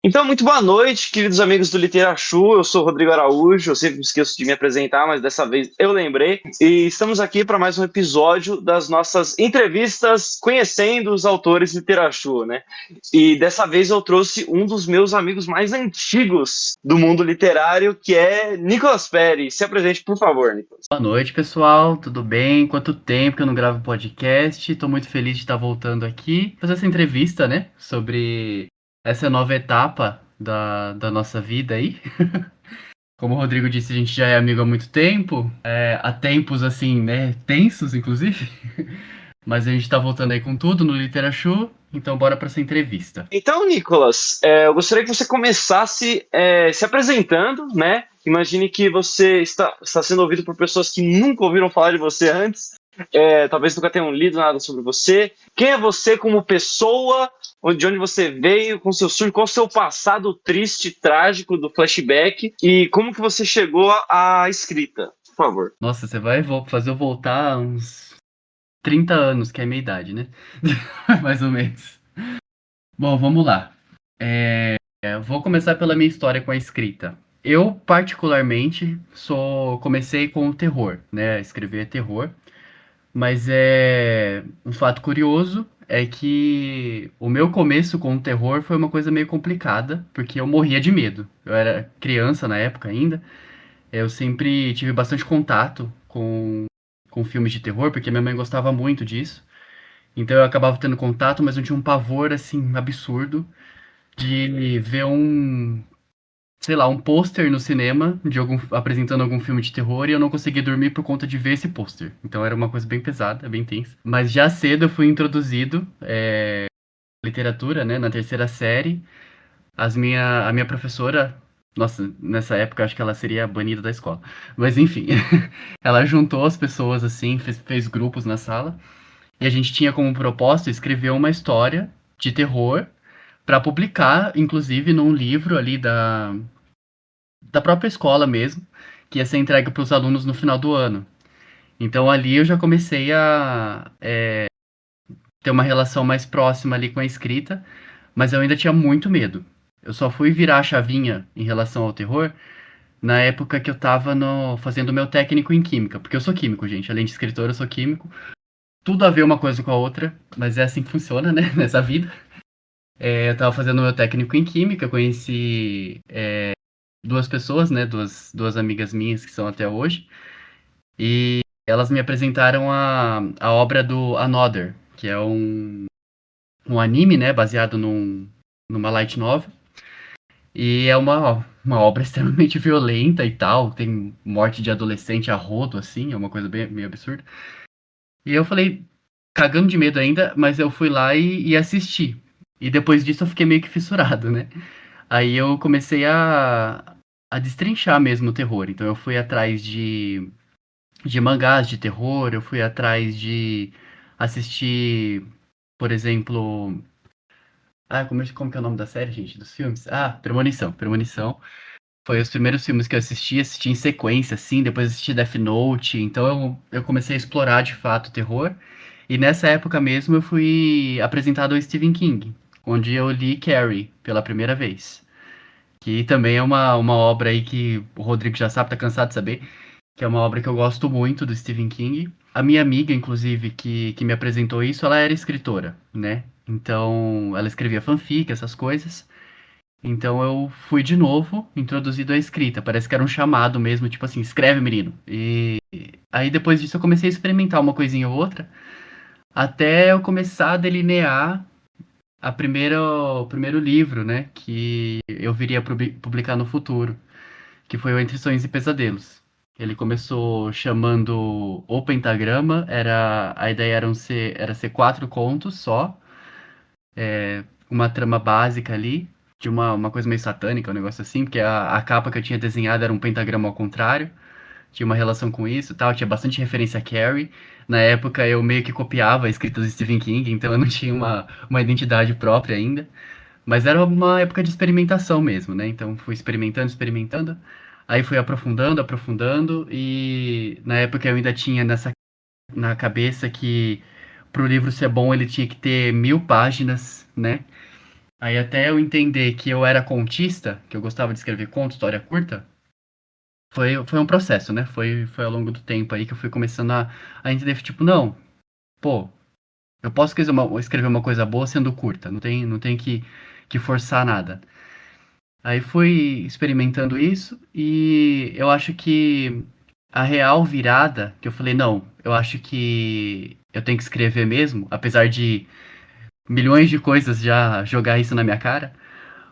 Então, muito boa noite, queridos amigos do Literachu. Eu sou o Rodrigo Araújo. Eu sempre me esqueço de me apresentar, mas dessa vez eu lembrei. E estamos aqui para mais um episódio das nossas entrevistas conhecendo os autores Literachu, né? E dessa vez eu trouxe um dos meus amigos mais antigos do mundo literário, que é Nicolas Pérez. Se apresente, por favor, Nicolas. Boa noite, pessoal. Tudo bem? Quanto tempo que eu não gravo podcast? Estou muito feliz de estar voltando aqui fazer essa entrevista, né? Sobre essa nova etapa da nossa vida aí. Como o Rodrigo disse, a gente já é amigo há muito tempo, há tempos assim, né? Tensos, inclusive. Mas a gente está voltando aí com tudo no Literature, então bora para essa entrevista. Então, Nicolas, eu gostaria que você começasse se apresentando, né? Imagine que você está sendo ouvido por pessoas que nunca ouviram falar de você antes, talvez nunca tenham lido nada sobre você. Quem é você como pessoa? De onde você veio, com seu surto, qual o seu passado triste, trágico do flashback e como que você chegou à escrita, por favor. Nossa, você vai fazer eu voltar uns 30 anos, que é a minha idade, né? Mais ou menos. Bom, vamos lá. Eu vou começar pela minha história com a escrita. Eu, particularmente, comecei com o terror, né? Escrever terror. Mas é um fato curioso é que o meu começo com o terror foi uma coisa meio complicada, porque eu morria de medo. Eu era criança na época ainda. Eu sempre tive bastante contato com filmes de terror, porque minha mãe gostava muito disso. Então eu acabava tendo contato, mas eu tinha um pavor assim absurdo de ver sei lá, um pôster no cinema apresentando algum filme de terror e eu não conseguia dormir por conta de ver esse pôster. Então era uma coisa bem pesada, bem tensa. Mas já cedo eu fui introduzido à literatura, né, na terceira série. A minha professora, nossa, nessa época eu acho que ela seria banida da escola. Mas enfim, ela juntou as pessoas assim, fez grupos na sala e a gente tinha como propósito escrever uma história de terror para publicar, inclusive, num livro ali da própria escola mesmo, que ia ser entregue para os alunos no final do ano. Então ali eu já comecei a ter uma relação mais próxima ali com a escrita, mas eu ainda tinha muito medo. Eu só fui virar a chavinha em relação ao terror na época que eu estava fazendo meu técnico em química, porque eu sou químico, gente. Além de escritor, eu sou químico. Tudo a ver uma coisa com a outra, mas é assim que funciona, né, nessa vida. Eu estava fazendo meu técnico em química, conheci duas pessoas, né, duas amigas minhas que são até hoje. E elas me apresentaram a obra do Another, que é um anime, né, baseado numa light novel. E é uma obra extremamente violenta e tal, tem morte de adolescente a rodo, assim, é uma coisa bem, meio absurda. E eu falei, cagando de medo ainda, mas eu fui lá e assisti. E depois disso eu fiquei meio que fissurado, né? Aí eu comecei a destrinchar mesmo o terror. Então eu fui atrás de mangás de terror, eu fui atrás de assistir, por exemplo. Como que é o nome da série, gente? Dos filmes? Ah, Premonição. Premonição. Foi os primeiros filmes que eu assisti em sequência, assim, depois assisti Death Note. Então eu comecei a explorar de fato o terror. E nessa época mesmo eu fui apresentado ao Stephen King, onde eu li Carrie pela primeira vez. Que também é uma obra aí que o Rodrigo já sabe, tá cansado de saber, que é uma obra que eu gosto muito do Stephen King. A minha amiga, inclusive, que me apresentou isso, ela era escritora, né? Então, ela escrevia fanfic, essas coisas. Então, eu fui de novo introduzido à escrita. Parece que era um chamado mesmo, tipo assim, escreve, menino. E aí, depois disso, eu comecei a experimentar uma coisinha ou outra, até eu começar a delinear o primeiro livro, né? Que eu viria a publicar no futuro, que foi o Entre Sonhos e Pesadelos. Ele começou chamando O Pentagrama, a ideia era ser quatro contos só, uma trama básica ali, de uma coisa meio satânica, um negócio assim, porque a capa que eu tinha desenhado era um pentagrama ao contrário, tinha uma relação com isso e tal, tinha bastante referência a Carrie. Na época eu meio que copiava a escrita do Stephen King, então eu não tinha uma identidade própria ainda. Mas era uma época de experimentação mesmo, né? Então fui experimentando, experimentando. Aí fui aprofundando, aprofundando. E na época eu ainda tinha na cabeça que pro livro ser bom ele tinha que ter 1000 páginas, né? Aí até eu entender que eu era contista, que eu gostava de escrever conto, história curta, foi um processo, né? Foi ao longo do tempo aí que eu fui começando a entender, tipo, não, pô, eu posso escrever uma coisa boa sendo curta, não tem que forçar nada. Aí fui experimentando isso e eu acho que a real virada que eu falei, não, eu acho que eu tenho que escrever mesmo, apesar de milhões de coisas já jogar isso na minha cara,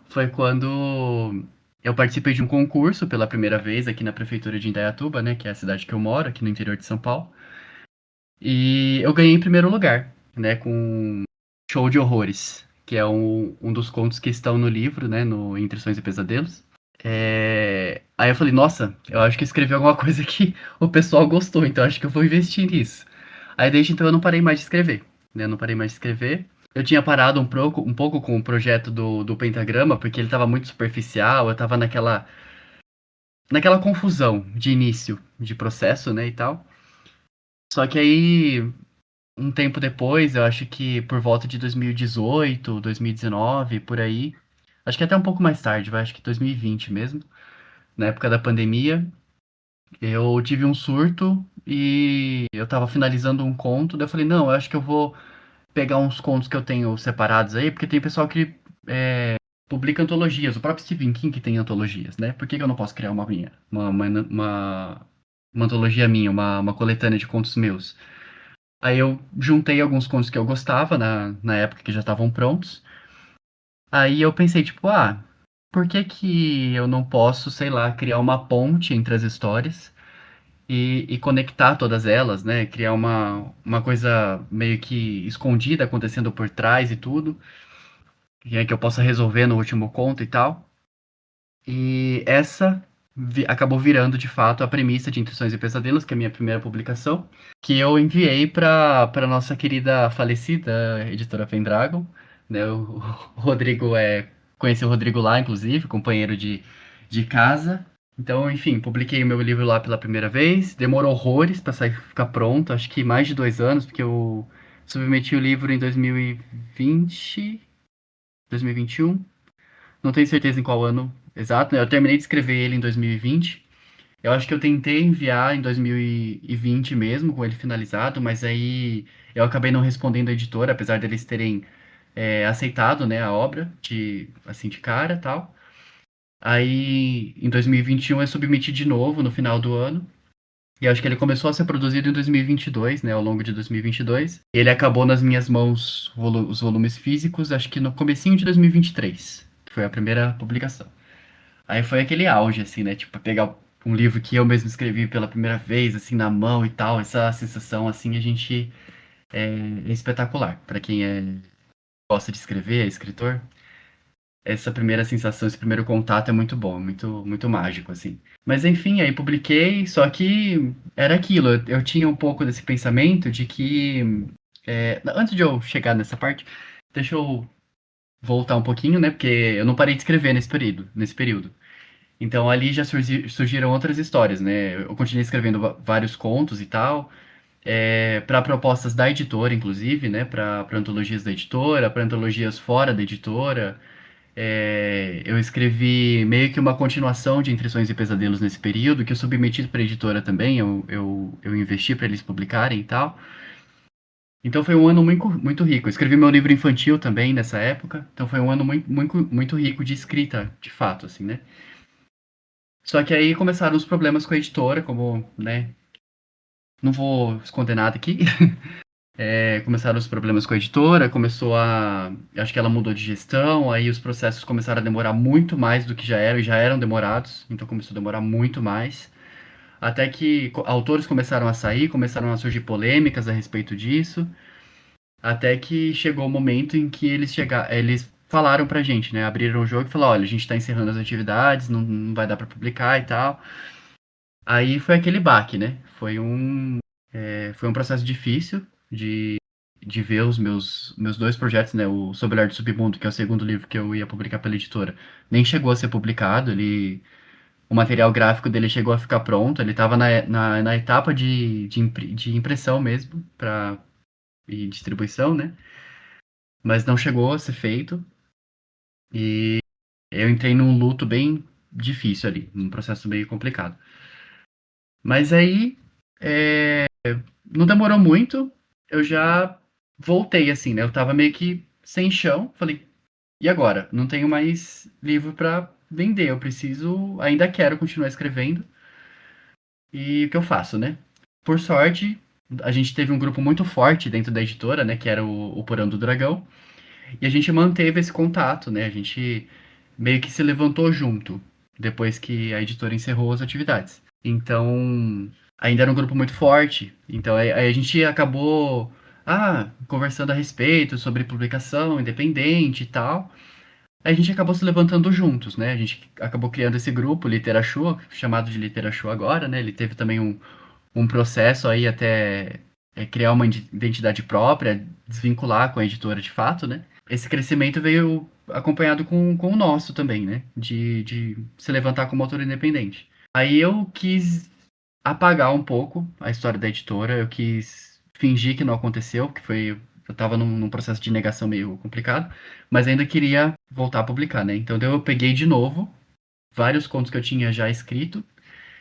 foi quando eu participei de um concurso pela primeira vez aqui na prefeitura de Indaiatuba, né, que é a cidade que eu moro, aqui no interior de São Paulo. E eu ganhei em primeiro lugar, né, com Show de Horrores, que é um dos contos que estão no livro, né, no Entre Sonhos e Pesadelos. Aí eu falei, nossa, eu acho que eu escrevi alguma coisa que o pessoal gostou, então acho que eu vou investir nisso. Aí desde então eu não parei mais de escrever, né, eu não parei mais de escrever. Eu tinha parado um pouco com o projeto do Pentagrama, porque ele estava muito superficial, eu estava naquela confusão de início de processo, né, e tal. Só que aí um tempo depois, eu acho que por volta de 2018, 2019, por aí. Acho que até um pouco mais tarde, vai, acho que 2020 mesmo, na época da pandemia, eu tive um surto e eu tava finalizando um conto, daí eu falei, não, eu acho que eu vou pegar uns contos que eu tenho separados aí, porque tem pessoal que publica antologias, o próprio Stephen King tem antologias, né? Por que que eu não posso criar uma minha? Uma antologia minha, uma coletânea de contos meus. Aí eu juntei alguns contos que eu gostava na época que já estavam prontos. Aí eu pensei, tipo, por que que eu não posso, sei lá, criar uma ponte entre as histórias e conectar todas elas, né? Criar uma coisa meio que escondida acontecendo por trás e tudo, que eu possa resolver no último conto e tal. E essa acabou virando, de fato, a premissa de Intuições e Pesadelos, que é a minha primeira publicação, que eu enviei para nossa querida falecida editora Pendragon, né? O Rodrigo conheci o Rodrigo lá, inclusive, companheiro de casa. Então, enfim, publiquei o meu livro lá pela primeira vez. Demorou horrores para sair ficar pronto, acho que mais de 2 anos, porque eu submeti o livro em 2020, 2021. Não tenho certeza em qual ano exato, né? Eu terminei de escrever ele em 2020. Eu acho que eu tentei enviar em 2020 mesmo, com ele finalizado, mas aí eu acabei não respondendo a editora, apesar deles terem aceitado, né, a obra assim, de cara e tal. Aí, em 2021, eu submeti de novo no final do ano. E acho que ele começou a ser produzido em 2022, né, ao longo de 2022. Ele acabou nas minhas mãos, os volumes físicos, acho que no comecinho de 2023, que foi a primeira publicação. Aí foi aquele auge, assim, né? Tipo, pegar um livro que eu mesmo escrevi pela primeira vez, assim, na mão e tal. Essa sensação, assim, a gente é espetacular. Pra quem gosta de escrever, é escritor, essa primeira sensação, esse primeiro contato é muito bom, muito, muito mágico, assim. Mas enfim, aí publiquei, só que era aquilo. Eu tinha um pouco desse pensamento de que. Antes de eu chegar nessa parte, deixa eu voltar um pouquinho, né? Porque eu não parei de escrever nesse período. Então ali já surgiram outras histórias, né? Eu continuei escrevendo vários contos e tal, para propostas da editora, inclusive, né? Para antologias da editora, para antologias fora da editora. Eu escrevi meio que uma continuação de Entre Sonhos e Pesadelos nesse período, que eu submeti para a editora também, eu investi para eles publicarem e tal. Então foi um ano muito, muito rico. Eu escrevi meu livro infantil também nessa época, então foi um ano muito, muito, muito rico de escrita, de fato, assim, né? Só que aí começaram os problemas com a editora, como, né? Não vou esconder nada aqui. Começaram os problemas com a editora, acho que ela mudou de gestão, aí os processos começaram a demorar muito mais do que já eram, e já eram demorados, então começou a demorar muito mais. Até que autores começaram a sair, começaram a surgir polêmicas a respeito disso, até que chegou o momento em que eles falaram pra gente, né? Abriram o jogo e falaram, olha, a gente tá encerrando as atividades, não vai dar pra publicar e tal. Aí foi aquele baque, né? Foi um processo difícil de ver os meus dois projetos, né? O Sob o Olhar do Submundo, que é o segundo livro que eu ia publicar pela editora, nem chegou a ser publicado. O material gráfico dele chegou a ficar pronto, ele estava na etapa de impressão mesmo e distribuição, né? Mas não chegou a ser feito. E eu entrei num luto bem difícil ali, num processo meio complicado. Mas aí, não demorou muito, eu já voltei, assim, né? Eu tava meio que sem chão, falei, e agora? Não tenho mais livro pra vender, eu preciso, ainda quero continuar escrevendo, e o que eu faço, né? Por sorte, a gente teve um grupo muito forte dentro da editora, né? Que era o Porão do Dragão, e a gente manteve esse contato, né? A gente meio que se levantou junto, depois que a editora encerrou as atividades. Então, ainda era um grupo muito forte. Então, aí a gente acabou, conversando a respeito sobre publicação independente e tal. Aí a gente acabou se levantando juntos, né? A gente acabou criando esse grupo, Literature, chamado de Literature agora, né? Ele teve também um processo aí até criar uma identidade própria, desvincular com a editora de fato, né? Esse crescimento veio acompanhado com o nosso também, né? De se levantar como autor independente. Aí eu quis apagar um pouco a história da editora, eu quis fingir que não aconteceu, que foi. Eu tava num processo de negação meio complicado, mas ainda queria voltar a publicar, né? Então daí eu peguei de novo vários contos que eu tinha já escrito,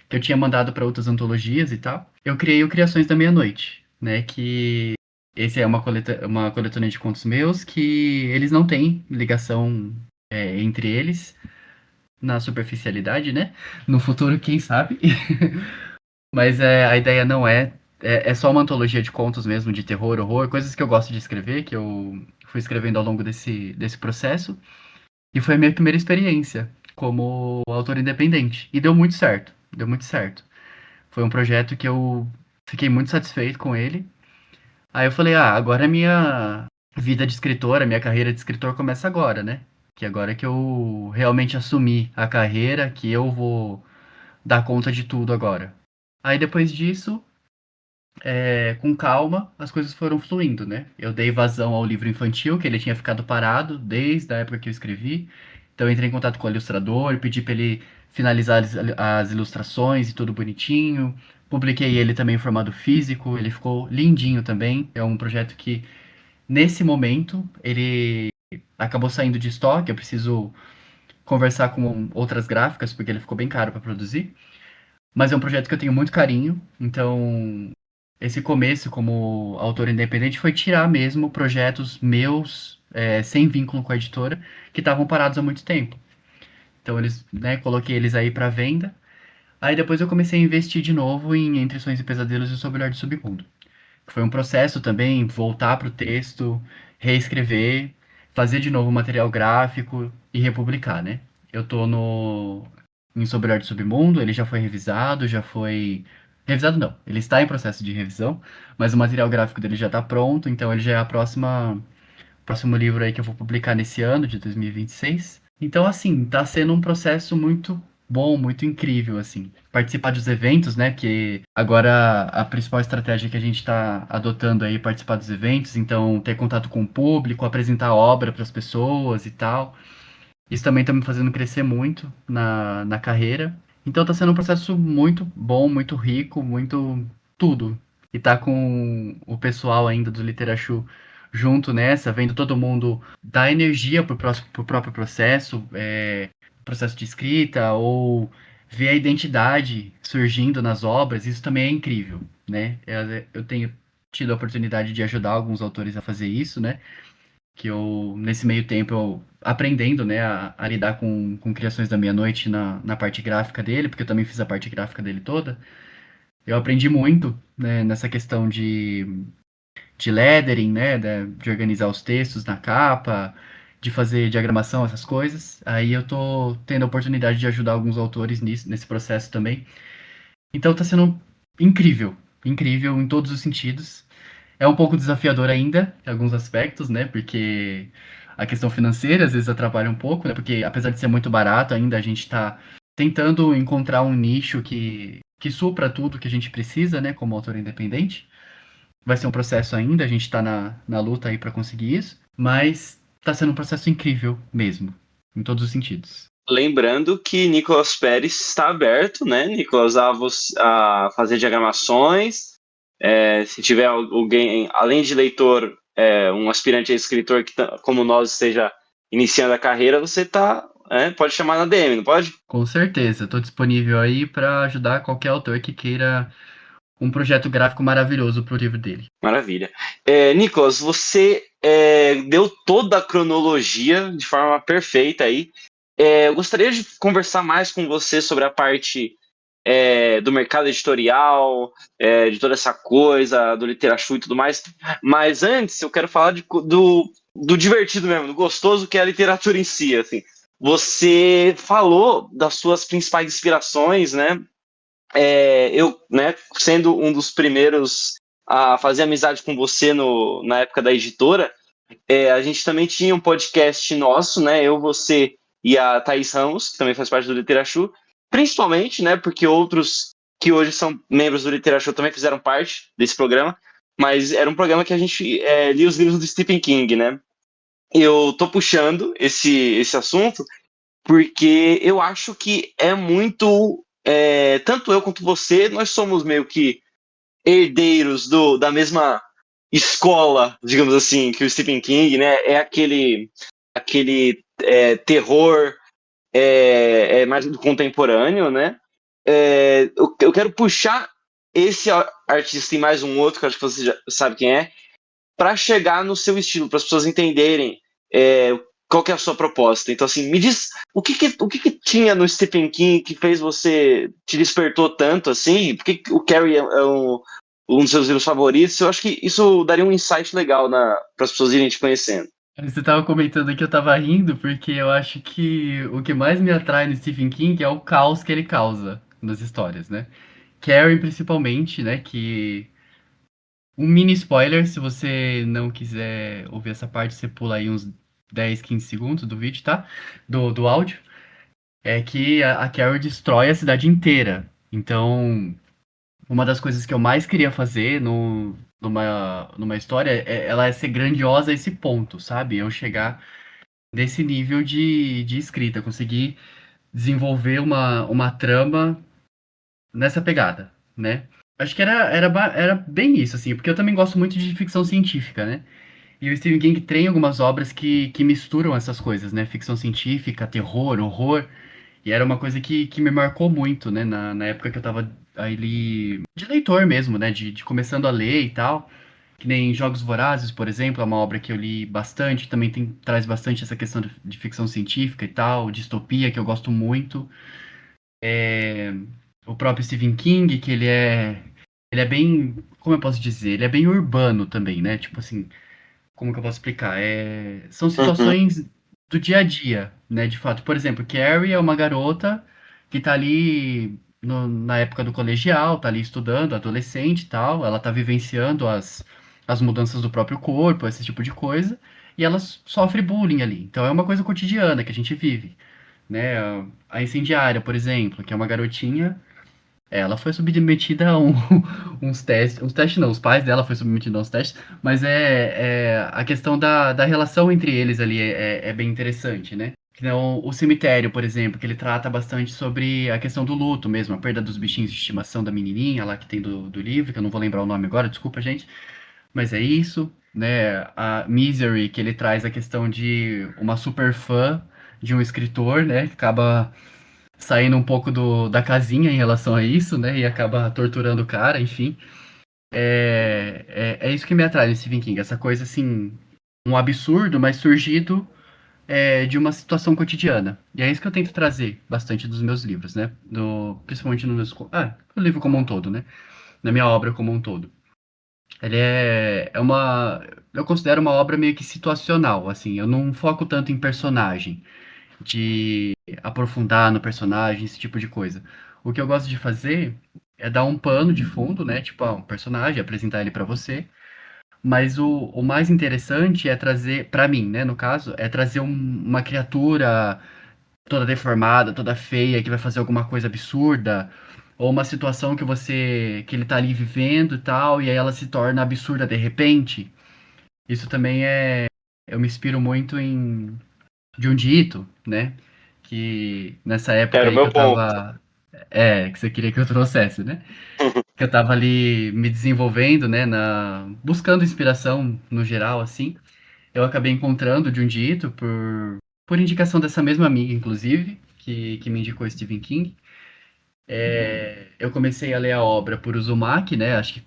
que eu tinha mandado para outras antologias e tal. Eu criei o Criações da Meia-Noite, né? Que esse é uma coletânea de contos meus que eles não têm ligação entre eles na superficialidade, né? No futuro, quem sabe? Mas a ideia não é só uma antologia de contos mesmo, de terror, horror, coisas que eu gosto de escrever, que eu fui escrevendo ao longo desse processo. E foi a minha primeira experiência como autor independente. E deu muito certo, deu muito certo. Foi um projeto que eu fiquei muito satisfeito com ele. Aí eu falei, agora a minha vida de escritor, a minha carreira de escritor começa agora, né? Que agora que eu realmente assumi a carreira, que eu vou dar conta de tudo agora. Aí depois disso, com calma, as coisas foram fluindo, né? Eu dei vazão ao livro infantil, que ele tinha ficado parado desde a época que eu escrevi. Então eu entrei em contato com o ilustrador, pedi para ele finalizar as ilustrações e tudo bonitinho. Publiquei ele também em formato físico, ele ficou lindinho também. É um projeto que, nesse momento, ele acabou saindo de estoque. Eu preciso conversar com outras gráficas, porque ele ficou bem caro para produzir. Mas é um projeto que eu tenho muito carinho, então esse começo como autor independente foi tirar mesmo projetos meus, sem vínculo com a editora, que estavam parados há muito tempo. Então eles, né, coloquei eles aí para venda. Aí depois eu comecei a investir de novo em Entre Sonhos e Pesadelos e Sob o Olhar do Submundo. Foi um processo também voltar para o texto, reescrever, fazer de novo material gráfico e republicar, né? Eu tô no em Sob o Olhar do Submundo, ele já foi revisado, já foi revisado não, ele está em processo de revisão, mas o material gráfico dele já está pronto, então ele já é a próximo livro aí que eu vou publicar nesse ano de 2026. Então, assim, tá sendo um processo muito bom, muito incrível, assim. Participar dos eventos, né? Que agora a principal estratégia que a gente está adotando aí é participar dos eventos, então ter contato com o público, apresentar a obra para as pessoas e tal. Isso também está me fazendo crescer muito na carreira. Então tá sendo um processo muito bom, muito rico, muito tudo. E tá com o pessoal ainda do Literature junto nessa, vendo todo mundo dar energia pro próprio processo, processo de escrita, ou ver a identidade surgindo nas obras, isso também é incrível, né? Eu tenho tido a oportunidade de ajudar alguns autores a fazer isso, né? Que eu, nesse meio tempo, eu aprendendo, né, a lidar com criações da meia-noite na parte gráfica dele, porque eu também fiz a parte gráfica dele toda. Eu aprendi muito, né, nessa questão de lettering, né, de organizar os textos na capa, de fazer diagramação, essas coisas. Aí eu tô tendo a oportunidade de ajudar alguns autores nesse processo também. Então tá sendo incrível, incrível em todos os sentidos. É um pouco desafiador ainda, em alguns aspectos, né? Porque a questão financeira às vezes atrapalha um pouco, né? Porque apesar de ser muito barato, ainda a gente está tentando encontrar um nicho que supra tudo que a gente precisa, né? Como autor independente. Vai ser um processo ainda, a gente está na luta aí para conseguir isso, mas está sendo um processo incrível mesmo, em todos os sentidos. Lembrando que Nicolas Pérez está aberto, né, Nicolas, a fazer diagramações. Se tiver alguém, além de leitor, um aspirante a escritor que, como nós, esteja iniciando a carreira, você pode chamar na DM, não pode? Com certeza, estou disponível aí para ajudar qualquer autor que queira um projeto gráfico maravilhoso pro livro dele. Maravilha. Nicolas, você deu toda a cronologia de forma perfeita aí. Eu gostaria de conversar mais com você sobre a parte do mercado editorial, de toda essa coisa, do literatura e tudo mais. Mas antes, eu quero falar do divertido mesmo, do gostoso que é a literatura em si. Assim. Você falou das suas principais inspirações, né? Eu, né, sendo um dos primeiros a fazer amizade com você na época da editora, a gente também tinha um podcast nosso, né? Eu, você e a Thaís Ramos, que também faz parte do Literature, principalmente, né? Porque outros que hoje são membros do Literature também fizeram parte desse programa, mas era um programa que a gente lia os livros do Stephen King, né? Eu tô puxando esse assunto porque eu acho que é muito. Tanto eu quanto você, nós somos meio que herdeiros da mesma escola, digamos assim, que o Stephen King, né? É aquele terror mais do contemporâneo, né? Eu quero puxar esse artista e mais um outro, que acho que você já sabe quem é, para chegar no seu estilo, para as pessoas entenderem qual que é a sua proposta. Então, assim, me diz o que tinha no Stephen King que fez você te despertou tanto assim? Por que o Carrie é um dos seus livros favoritos? Eu acho que isso daria um insight legal para as pessoas irem te conhecendo. Você estava comentando que eu estava rindo porque eu acho que o que mais me atrai no Stephen King é o caos que ele causa nas histórias, né? Carrie, principalmente, né? Que um mini spoiler, se você não quiser ouvir essa parte, você pula aí uns 10, 15 segundos do vídeo, tá? Do áudio. É que a Carrie destrói a cidade inteira. Então, uma das coisas que eu mais queria fazer numa história ela é ser grandiosa a esse ponto, sabe? Eu chegar nesse nível de escrita, conseguir desenvolver uma trama nessa pegada, né? Acho que era bem isso, assim, porque eu também gosto muito de ficção científica, né? E o Stephen King tem algumas obras que misturam essas coisas, né? Ficção científica, terror, horror. E era uma coisa que me marcou muito, né? Na época que eu tava ali de leitor mesmo, né? De começando a ler e tal. Que nem Jogos Vorazes, por exemplo, é uma obra que eu li bastante. Também traz bastante essa questão de ficção científica e tal, distopia, que eu gosto muito. O próprio Stephen King, que ele é bem, como eu posso dizer? Ele é bem urbano também, né? Tipo assim, como que eu posso explicar? São Uhum. situações do dia a dia, né? De fato, por exemplo, Carrie é uma garota que tá ali na época do colegial, tá ali estudando, adolescente e tal, ela tá vivenciando as mudanças do próprio corpo, esse tipo de coisa, e ela sofre bullying ali. Então é uma coisa cotidiana que a gente vive, né? A Incendiária, por exemplo, que é uma garotinha, ela foi submetida a uns testes não, os pais dela foram submetidos a uns testes, mas a questão da relação entre eles ali é bem interessante, né? Então, o cemitério, por exemplo, que ele trata bastante sobre a questão do luto mesmo, a perda dos bichinhos de estimação da menininha lá que tem do livro, que eu não vou lembrar o nome agora, desculpa, gente, mas é isso, né? A Misery, que ele traz a questão de uma super fã de um escritor, né? Que acaba saindo um pouco da casinha em relação a isso, né? E acaba torturando o cara, enfim. É isso que me atrai nesse Stephen King, essa coisa assim, um absurdo, mas surgido de uma situação cotidiana. E é isso que eu tento trazer bastante dos meus livros, né? Principalmente no livro como um todo, né? Na minha obra como um todo. Ele eu considero uma obra meio que situacional, assim, eu não foco tanto em personagem, de aprofundar no personagem, esse tipo de coisa. O que eu gosto de fazer é dar um pano de fundo, né? Tipo, um personagem, apresentar ele pra você. Mas o mais interessante é trazer, pra mim, né, no caso, é trazer uma criatura toda deformada, toda feia, que vai fazer alguma coisa absurda, ou uma situação que ele tá ali vivendo e tal, e aí ela se torna absurda de repente. Isso também eu me inspiro muito em Junji Ito, né? Que nessa época Era o aí que meu eu ponto. tava. Que você queria que eu trouxesse, né? Que eu tava ali me desenvolvendo, né? Buscando inspiração no geral, assim. eu acabei encontrando de um dito por indicação dessa mesma amiga, inclusive, que me indicou Stephen King. Eu comecei a ler a obra por Uzumaki, né? Acho que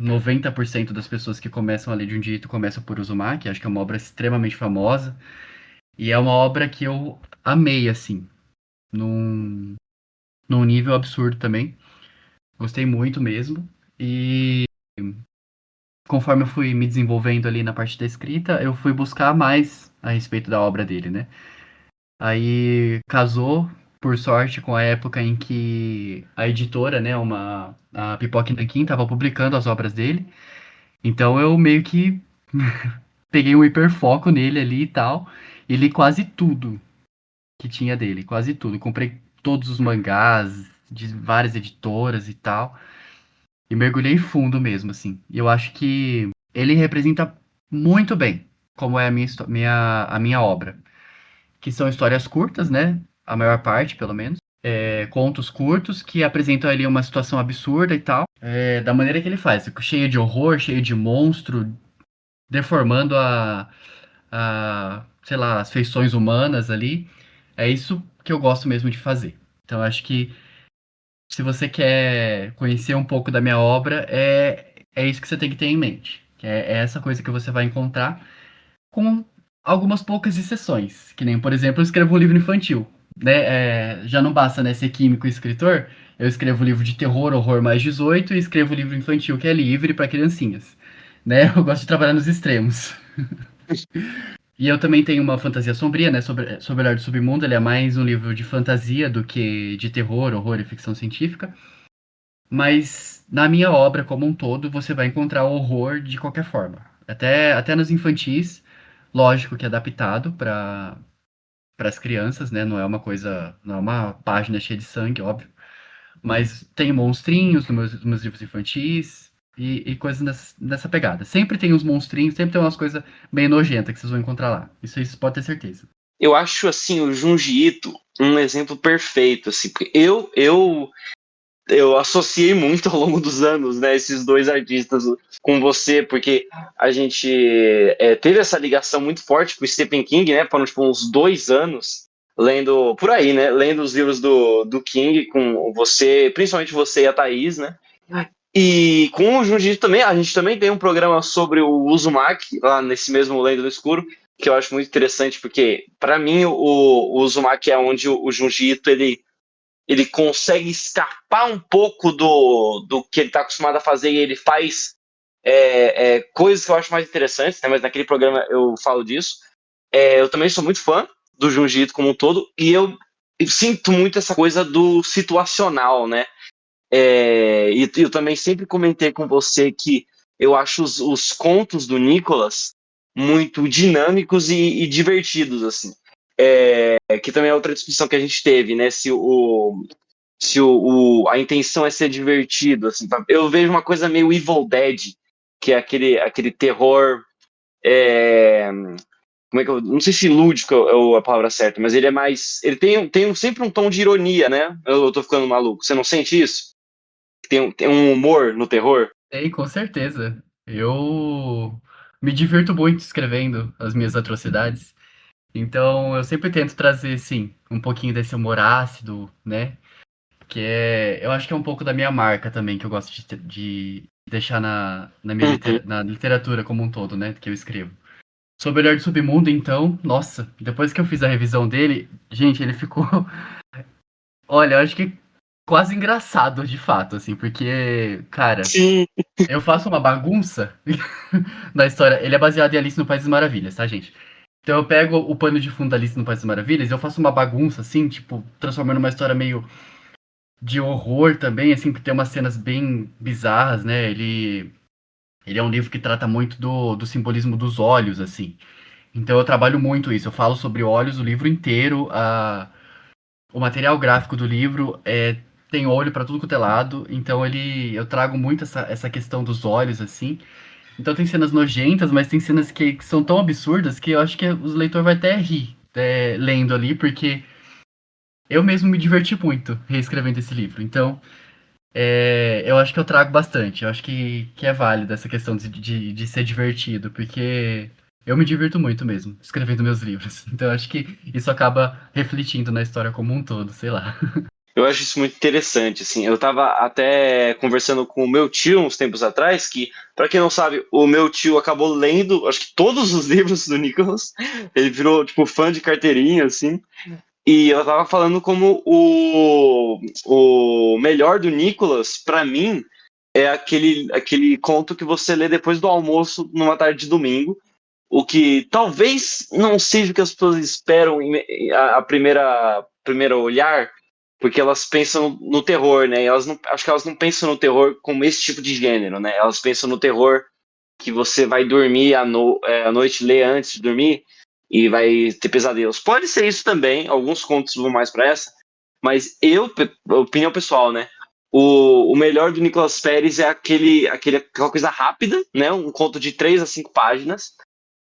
90% das pessoas que começam a ler de um dito começam por Uzumaki. Acho que é uma obra extremamente famosa. E é uma obra que eu amei, assim, num, num nível absurdo também. Gostei muito mesmo. E conforme eu fui me desenvolvendo ali na parte da escrita, eu fui buscar mais a respeito da obra dele, né? Aí casou, por sorte, com a época em que a editora, né, a Pipoca Nanquim, estava publicando as obras dele. Então eu meio que peguei um hiperfoco nele ali e tal, e li quase tudo que tinha dele, quase tudo. Comprei todos os mangás de várias editoras e tal, e mergulhei fundo mesmo, assim. E eu acho que ele representa muito bem como é a minha obra, que são histórias curtas, né? A maior parte, pelo menos. Contos curtos que apresentam ali uma situação absurda e tal, da maneira que ele faz, cheio de horror, cheio de monstro, deformando sei lá, as feições humanas ali. É isso que eu gosto mesmo de fazer. Então, eu acho que se você quer conhecer um pouco da minha obra, é isso que você tem que ter em mente. É essa coisa que você vai encontrar com algumas poucas exceções. Que nem, por exemplo, eu escrevo um livro infantil. Né? Já não basta, né, ser químico e escritor. Eu escrevo livro de terror, horror mais 18 e escrevo livro infantil que é livre para criancinhas. Né? Eu gosto de trabalhar nos extremos. E eu também tenho uma fantasia sombria, né? Sobre o Olhar do Submundo. Ele é mais um livro de fantasia do que de terror, horror e ficção científica. Mas na minha obra como um todo, você vai encontrar horror de qualquer forma. Até nos infantis, lógico que é adaptado para as crianças, né? Não é uma coisa, não é uma página cheia de sangue, óbvio. Mas tem monstrinhos nos meus livros infantis e coisas nessa pegada. Sempre tem uns monstrinhos, sempre tem umas coisas bem nojentas que vocês vão encontrar lá. Isso pode ter certeza. Eu acho, assim, o Junji Ito um exemplo perfeito, assim, porque eu associei muito ao longo dos anos, né, esses dois artistas com você, porque a gente teve essa ligação muito forte com o Stephen King, né, foram tipo, uns 2 anos lendo, por aí, né, lendo os livros do King com você, principalmente você e a Thaís, né, e com o Junji também, a gente também tem um programa sobre o Uzumaki, lá nesse mesmo Lendo no Escuro, que eu acho muito interessante, porque para mim o Uzumaki é onde o Junji Ito, ele consegue escapar um pouco do que ele está acostumado a fazer e ele faz coisas que eu acho mais interessantes, né? Mas naquele programa eu falo disso. Eu também sou muito fã do Junji Ito como um todo e eu sinto muito essa coisa do situacional, né? E eu também sempre comentei com você que eu acho os contos do Nicholas muito dinâmicos e divertidos, assim. Que também é outra discussão que a gente teve, né? Se a intenção é ser divertido, assim. Eu vejo uma coisa meio Evil Dead, que é aquele terror. é, Como é que eu. Não sei se lúdico é a palavra certa, mas ele é mais. Ele tem sempre um tom de ironia, né? Eu tô ficando maluco. Você não sente isso? Tem um humor no terror? Tem, com certeza. Eu me divirto muito escrevendo as minhas atrocidades. Então, eu sempre tento trazer, sim, um pouquinho desse humor ácido, né? Eu acho que é um pouco da minha marca também, que eu gosto de deixar Uhum. na literatura como um todo, né? Que eu escrevo. Sobre o Olhar do Submundo, então, nossa, depois que eu fiz a revisão dele, gente, ele ficou, olha, eu acho que quase engraçado, de fato, assim, porque, cara, Sim. eu faço uma bagunça na história. Ele é baseado em Alice no País das Maravilhas, tá, gente? Então eu pego o pano de fundo da Alice no País das Maravilhas e eu faço uma bagunça, assim, tipo, transformando uma história meio de horror também, assim, porque tem umas cenas bem bizarras, né? Ele é um livro que trata muito do simbolismo dos olhos, assim. Então eu trabalho muito isso. Eu falo sobre olhos o livro inteiro. O material gráfico do livro tem olho para tudo quanto é lado. Então eu trago muito essa questão dos olhos, assim. Então tem cenas nojentas, mas tem cenas que são tão absurdas que eu acho que os leitores vai até rir lendo ali, porque eu mesmo me diverti muito reescrevendo esse livro. Então, eu acho que eu trago bastante. Eu acho que é válido essa questão de ser divertido, porque Eu me divirto muito mesmo, escrevendo meus livros. Então eu acho que isso acaba refletindo na história como um todo, sei lá. Eu acho isso muito interessante, assim. Eu tava até conversando com o meu tio uns tempos atrás, que, para quem não sabe, o meu tio acabou lendo, acho que todos os livros do Nicholas. Ele virou, tipo, fã de carteirinha, assim. E eu tava falando como o melhor do Nicholas, pra mim, é aquele conto que você lê depois do almoço, numa tarde de domingo. O que talvez não seja o que as pessoas esperam a primeira olhar, porque elas pensam no terror, né? Elas não, acho que elas não pensam no terror como esse tipo de gênero, né? Elas pensam no terror que você vai dormir à noite, ler antes de dormir e vai ter pesadelos. Pode ser isso também, alguns contos vão mais para essa, mas opinião pessoal, né? O melhor do Nicolas Pérez é aquela coisa rápida, né? Um conto de 3 a 5 páginas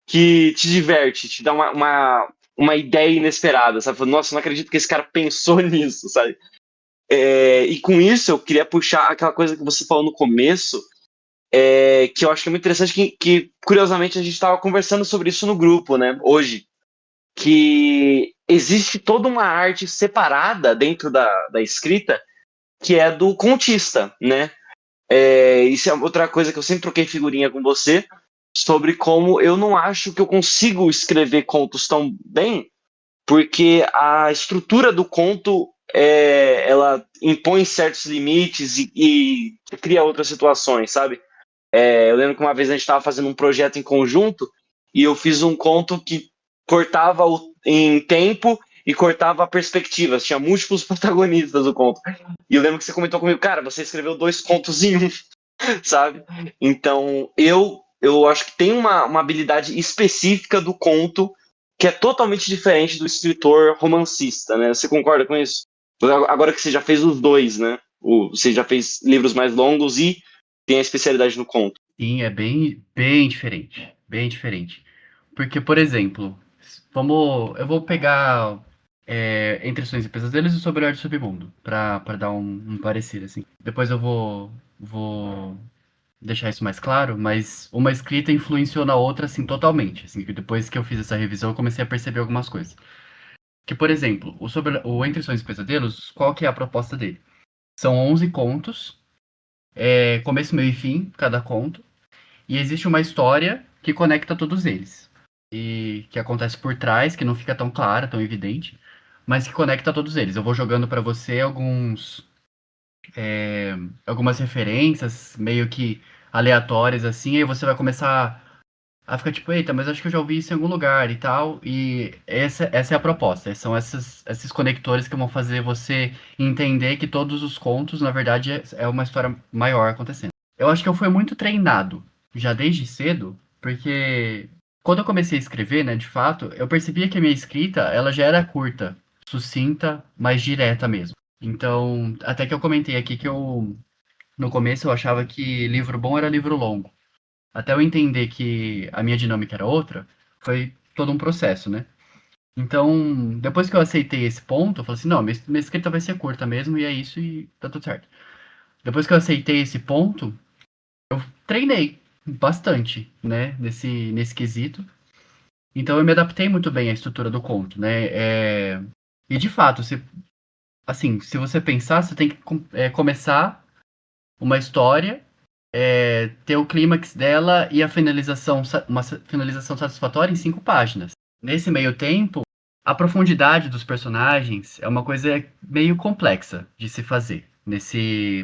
que te diverte, te dá uma ideia inesperada, sabe? Nossa, não acredito que esse cara pensou nisso, sabe? E com isso eu queria puxar aquela coisa que você falou no começo, que eu acho que é muito interessante, que curiosamente a gente estava conversando sobre isso no grupo, né, hoje, que existe toda uma arte separada dentro da escrita, que é do contista, né? Isso é outra coisa que eu sempre troquei figurinha com você, sobre como eu não acho que eu consigo escrever contos tão bem, porque a estrutura do conto ela impõe certos limites e cria outras situações, sabe? Eu lembro que uma vez a gente estava fazendo um projeto em conjunto e eu fiz um conto que cortava em tempo e cortava perspectivas, tinha múltiplos protagonistas do conto. E eu lembro que você comentou comigo, cara, você escreveu 2 contos em um, sabe? Então, eu acho que tem uma habilidade específica do conto que é totalmente diferente do escritor romancista, né? Você concorda com isso? Agora que você já fez os dois, né? Você já fez livros mais longos e tem a especialidade no conto. Sim, é bem, bem diferente. Bem diferente. Porque, por exemplo, eu vou pegar Entre Sonhos e Pesadelos e Sobre o Ar do Submundo, pra dar um parecer, assim. Depois eu vou deixar isso mais claro, mas uma escrita influenciou na outra, assim, totalmente. Assim, que depois que eu fiz essa revisão, eu comecei a perceber algumas coisas. Que, por exemplo, o Entre Sonhos e Pesadelos, qual que é a proposta dele? São 11 contos, começo, meio e fim, cada conto. E existe uma história que conecta todos eles. E que acontece por trás, que não fica tão clara, tão evidente, mas que conecta todos eles. Eu vou jogando para você algumas referências meio que aleatórias assim, aí você vai começar a ficar tipo, eita, mas acho que eu já ouvi isso em algum lugar e tal. E essa é a proposta. São esses conectores que vão fazer você entender que todos os contos, na verdade, é uma história maior acontecendo. Eu acho que eu fui muito treinado já desde cedo, porque quando eu comecei a escrever, né, de fato, eu percebia que a minha escrita, ela já era curta, sucinta, mais direta mesmo. Então, até que eu comentei aqui que no começo eu achava que livro bom era livro longo. Até eu entender que a minha dinâmica era outra, foi todo um processo, né? Então, depois que eu aceitei esse ponto, eu falei assim, não, minha escrita vai ser curta mesmo, e é isso, e tá tudo certo. Depois que eu aceitei esse ponto, treinei bastante, né, nesse quesito. Então eu me adaptei muito bem à estrutura do conto, né? E de fato, assim, se você pensar, você tem que começar uma história, ter o clímax dela e a finalização, uma finalização satisfatória em 5 páginas. Nesse meio tempo, a profundidade dos personagens é uma coisa meio complexa de se fazer,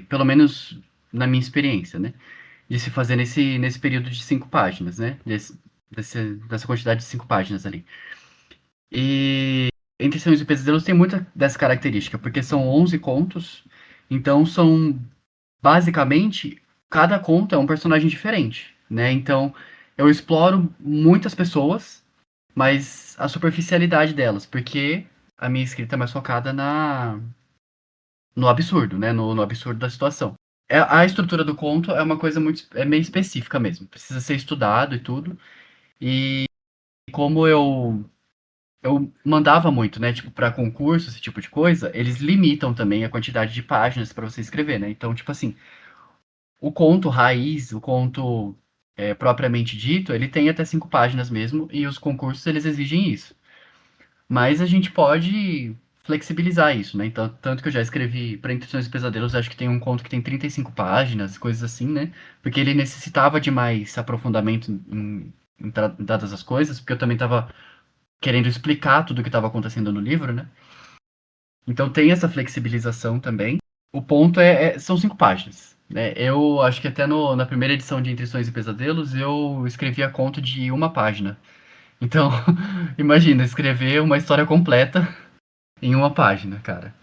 pelo menos na minha experiência, né? De se fazer nesse período de 5 páginas, né? Dessa quantidade de 5 páginas ali. E Entre Sonhos e Pesadelos tem muita dessa característica, porque são 11 contos, então são basicamente cada conto é um personagem diferente, né? Então eu exploro muitas pessoas, mas a superficialidade delas, porque a minha escrita é mais focada no absurdo, né? No absurdo da situação. A estrutura do conto é uma coisa meio específica mesmo. Precisa ser estudado e tudo. E como eu mandava muito, né? Tipo, para concurso, esse tipo de coisa, eles limitam também a quantidade de páginas para você escrever, né? Então, tipo assim, o conto raiz, o conto propriamente dito, ele tem até 5 páginas mesmo, e os concursos eles exigem isso. Mas a gente pode flexibilizar isso, né? Então, tanto que eu já escrevi para Intuições e Pesadelos, acho que tem um conto que tem 35 páginas, coisas assim, né? Porque ele necessitava de mais aprofundamento em dadas as coisas, porque eu também estava querendo explicar tudo o que estava acontecendo no livro, né? Então tem essa flexibilização também. O ponto são 5 páginas. Né? Eu acho que até na primeira edição de Entre Sonhos e Pesadelos eu escrevia conto de 1 página. Então, imagina, escrever uma história completa em 1 página, cara.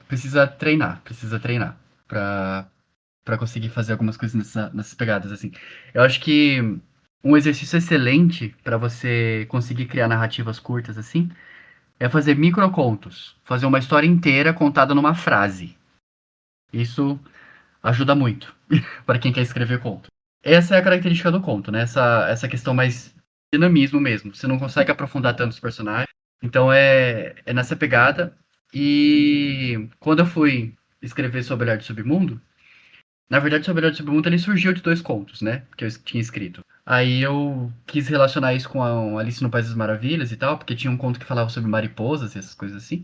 Precisa treinar pra, pra conseguir fazer algumas coisas nessas pegadas, assim. Eu acho que um exercício excelente pra você conseguir criar narrativas curtas, assim, é fazer microcontos. Fazer uma história inteira contada numa frase. Isso ajuda muito para quem quer escrever conto. Essa é a característica do conto, né? Essa questão mais dinamismo mesmo. Você não consegue aprofundar tanto os personagens. Então é nessa pegada. E quando eu fui escrever sobre Olhar do Submundo, na verdade, sobre Olhar do Submundo ele surgiu de 2 contos, né? Que eu tinha escrito. Aí eu quis relacionar isso com a Alice no País das Maravilhas e tal, porque tinha um conto que falava sobre mariposas e essas coisas assim.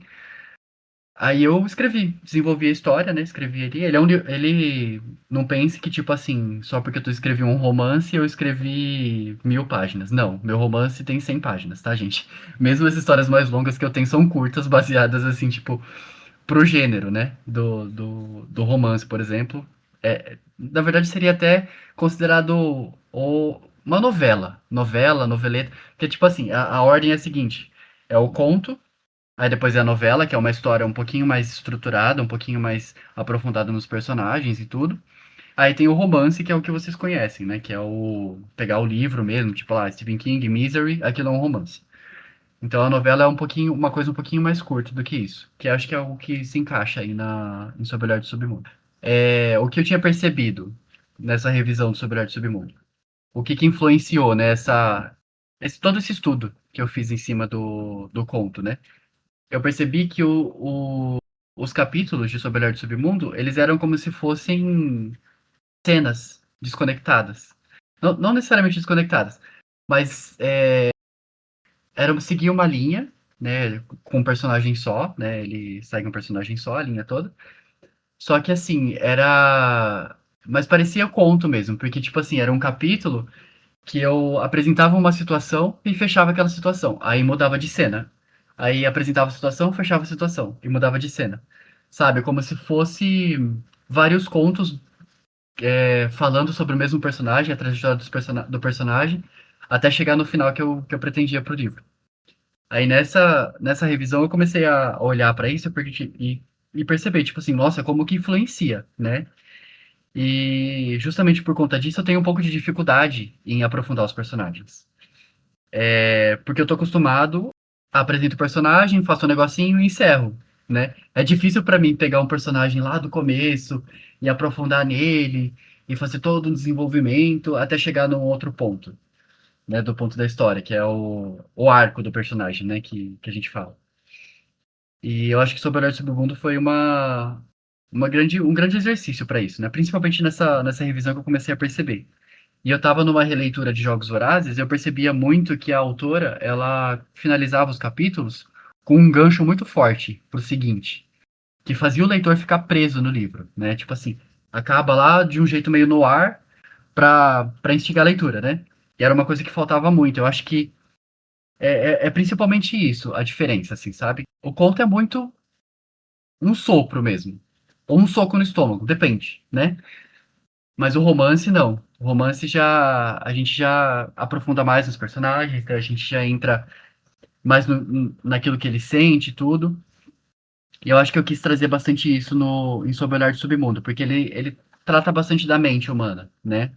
Aí eu escrevi, desenvolvi a história, né? Escrevi ali. Ele não pense que, tipo assim, só porque tu escrevi um romance, eu escrevi 1.000 páginas. Não, meu romance tem 100 páginas, tá, gente? Mesmo as histórias mais longas que eu tenho são curtas, baseadas, assim, tipo, pro gênero, né? Do romance, por exemplo. Na verdade, seria até considerado uma novela. Novela, noveleta. Porque, tipo assim, a ordem é a seguinte: é o conto. Aí depois é a novela, que é uma história um pouquinho mais estruturada, um pouquinho mais aprofundada nos personagens e tudo. Aí tem o romance, que é o que vocês conhecem, né? Que é o pegar o livro mesmo, tipo lá, Stephen King, Misery, aquilo é um romance. Então a novela é uma coisa um pouquinho mais curta do que isso, que acho que é o que se encaixa aí em Sob o Olhar do Submundo. O que eu tinha percebido nessa revisão do Sob o Olhar do Submundo? O que influenciou nessa todo esse estudo que eu fiz em cima do conto, né? Eu percebi que os capítulos de Sob o Olhar do Submundo, eles eram como se fossem cenas desconectadas. Não necessariamente desconectadas, mas seguia uma linha, né, com um personagem só, né, ele segue um personagem só, a linha toda. Só que assim, mas parecia conto mesmo, porque tipo assim, era um capítulo que eu apresentava uma situação e fechava aquela situação. Aí mudava de cena. Aí apresentava a situação, fechava a situação e mudava de cena. Sabe? Como se fosse vários contos falando sobre o mesmo personagem, a trajetória do personagem, até chegar no final que eu pretendia pro livro. Aí nessa revisão eu comecei a olhar para isso e perceber, tipo assim, nossa, como que influencia, né? E justamente por conta disso eu tenho um pouco de dificuldade em aprofundar os personagens. Porque eu tô acostumado, apresento o personagem, faço um negocinho e encerro, né? É difícil pra mim pegar um personagem lá do começo e aprofundar nele e fazer todo um desenvolvimento até chegar num outro ponto, né? Do ponto da história, que é o arco do personagem, né? Que a gente fala. E eu acho que Sob o Olhar do Submundo foi um grande exercício pra isso, né? Principalmente nessa revisão que eu comecei a perceber. E eu tava numa releitura de Jogos Vorazes, e eu percebia muito que a autora, ela finalizava os capítulos com um gancho muito forte pro seguinte, que fazia o leitor ficar preso no livro, né? Tipo assim, acaba lá de um jeito meio no ar pra instigar a leitura, né? E era uma coisa que faltava muito. Eu acho que é principalmente isso, a diferença, assim, sabe? O conto é muito um sopro mesmo. Ou um soco no estômago, depende, né? Mas o romance não. O romance a gente já aprofunda mais nos personagens, né? A gente já entra mais naquilo que ele sente e tudo. E eu acho que eu quis trazer bastante isso em Sob o Olhar do Submundo, porque ele trata bastante da mente humana, né?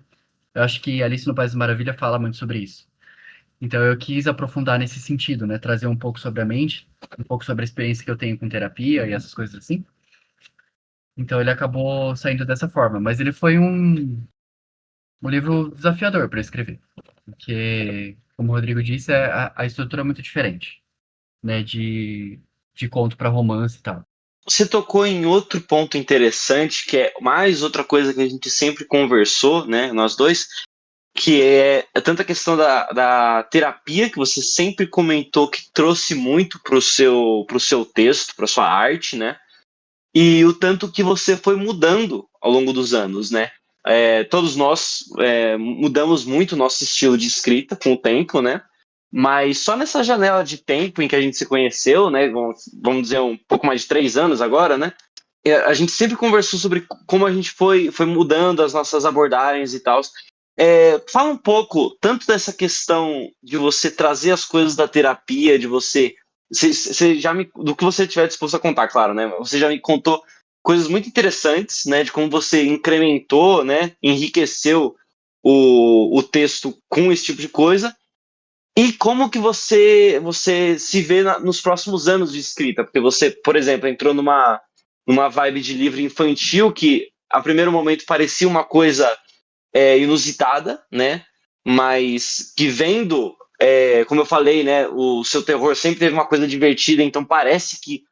Eu acho que Alice no País das Maravilhas fala muito sobre isso. Então eu quis aprofundar nesse sentido, né? Trazer um pouco sobre a mente, um pouco sobre a experiência que eu tenho com terapia e essas coisas assim. Então ele acabou saindo dessa forma, mas ele foi um livro desafiador para escrever, porque, como o Rodrigo disse, a estrutura é muito diferente, né, de conto para romance e tal. Você tocou em outro ponto interessante, que é mais outra coisa que a gente sempre conversou, né, nós dois, que é tanto a questão da terapia, que você sempre comentou que trouxe muito pro seu texto, para sua arte, né? E o tanto que você foi mudando ao longo dos anos, né? Todos nós mudamos muito o nosso estilo de escrita com o tempo, né? Mas só nessa janela de tempo em que a gente se conheceu, né? Vamos dizer um pouco mais de 3 anos agora, né? A gente sempre conversou sobre como a gente foi mudando as nossas abordagens e tal. Fala um pouco tanto dessa questão de você trazer as coisas da terapia, de você já me, do que você tiver disposto a contar, claro, né? Você já me contou coisas muito interessantes, né? De como você incrementou, né? Enriqueceu o texto com esse tipo de coisa. E como que você se vê nos próximos anos de escrita? Porque você, por exemplo, entrou numa vibe de livro infantil que, a primeiro momento, parecia uma coisa inusitada, né? Mas que vendo, como eu falei, né? O seu terror sempre teve uma coisa divertida, então parece que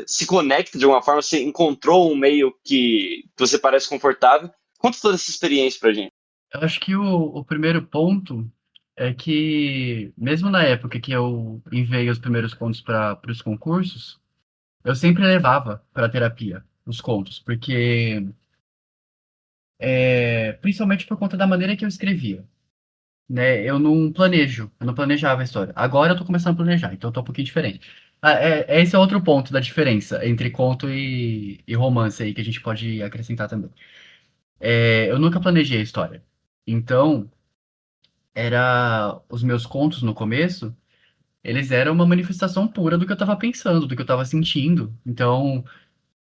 se conecta de alguma forma, você encontrou um meio que você parece confortável. Conta toda essa experiência pra gente. Eu acho que o primeiro ponto é que, mesmo na época que eu enviei os primeiros contos para os concursos, eu sempre levava para terapia os contos, porque, principalmente por conta da maneira que eu escrevia, né? Eu não planejava a história. Agora eu tô começando a planejar, então tá um pouquinho diferente. Esse é outro ponto da diferença entre conto e romance aí que a gente pode acrescentar também. Eu nunca planejei a história. Então, os meus contos no começo, eles eram uma manifestação pura do que eu tava pensando, do que eu tava sentindo. Então,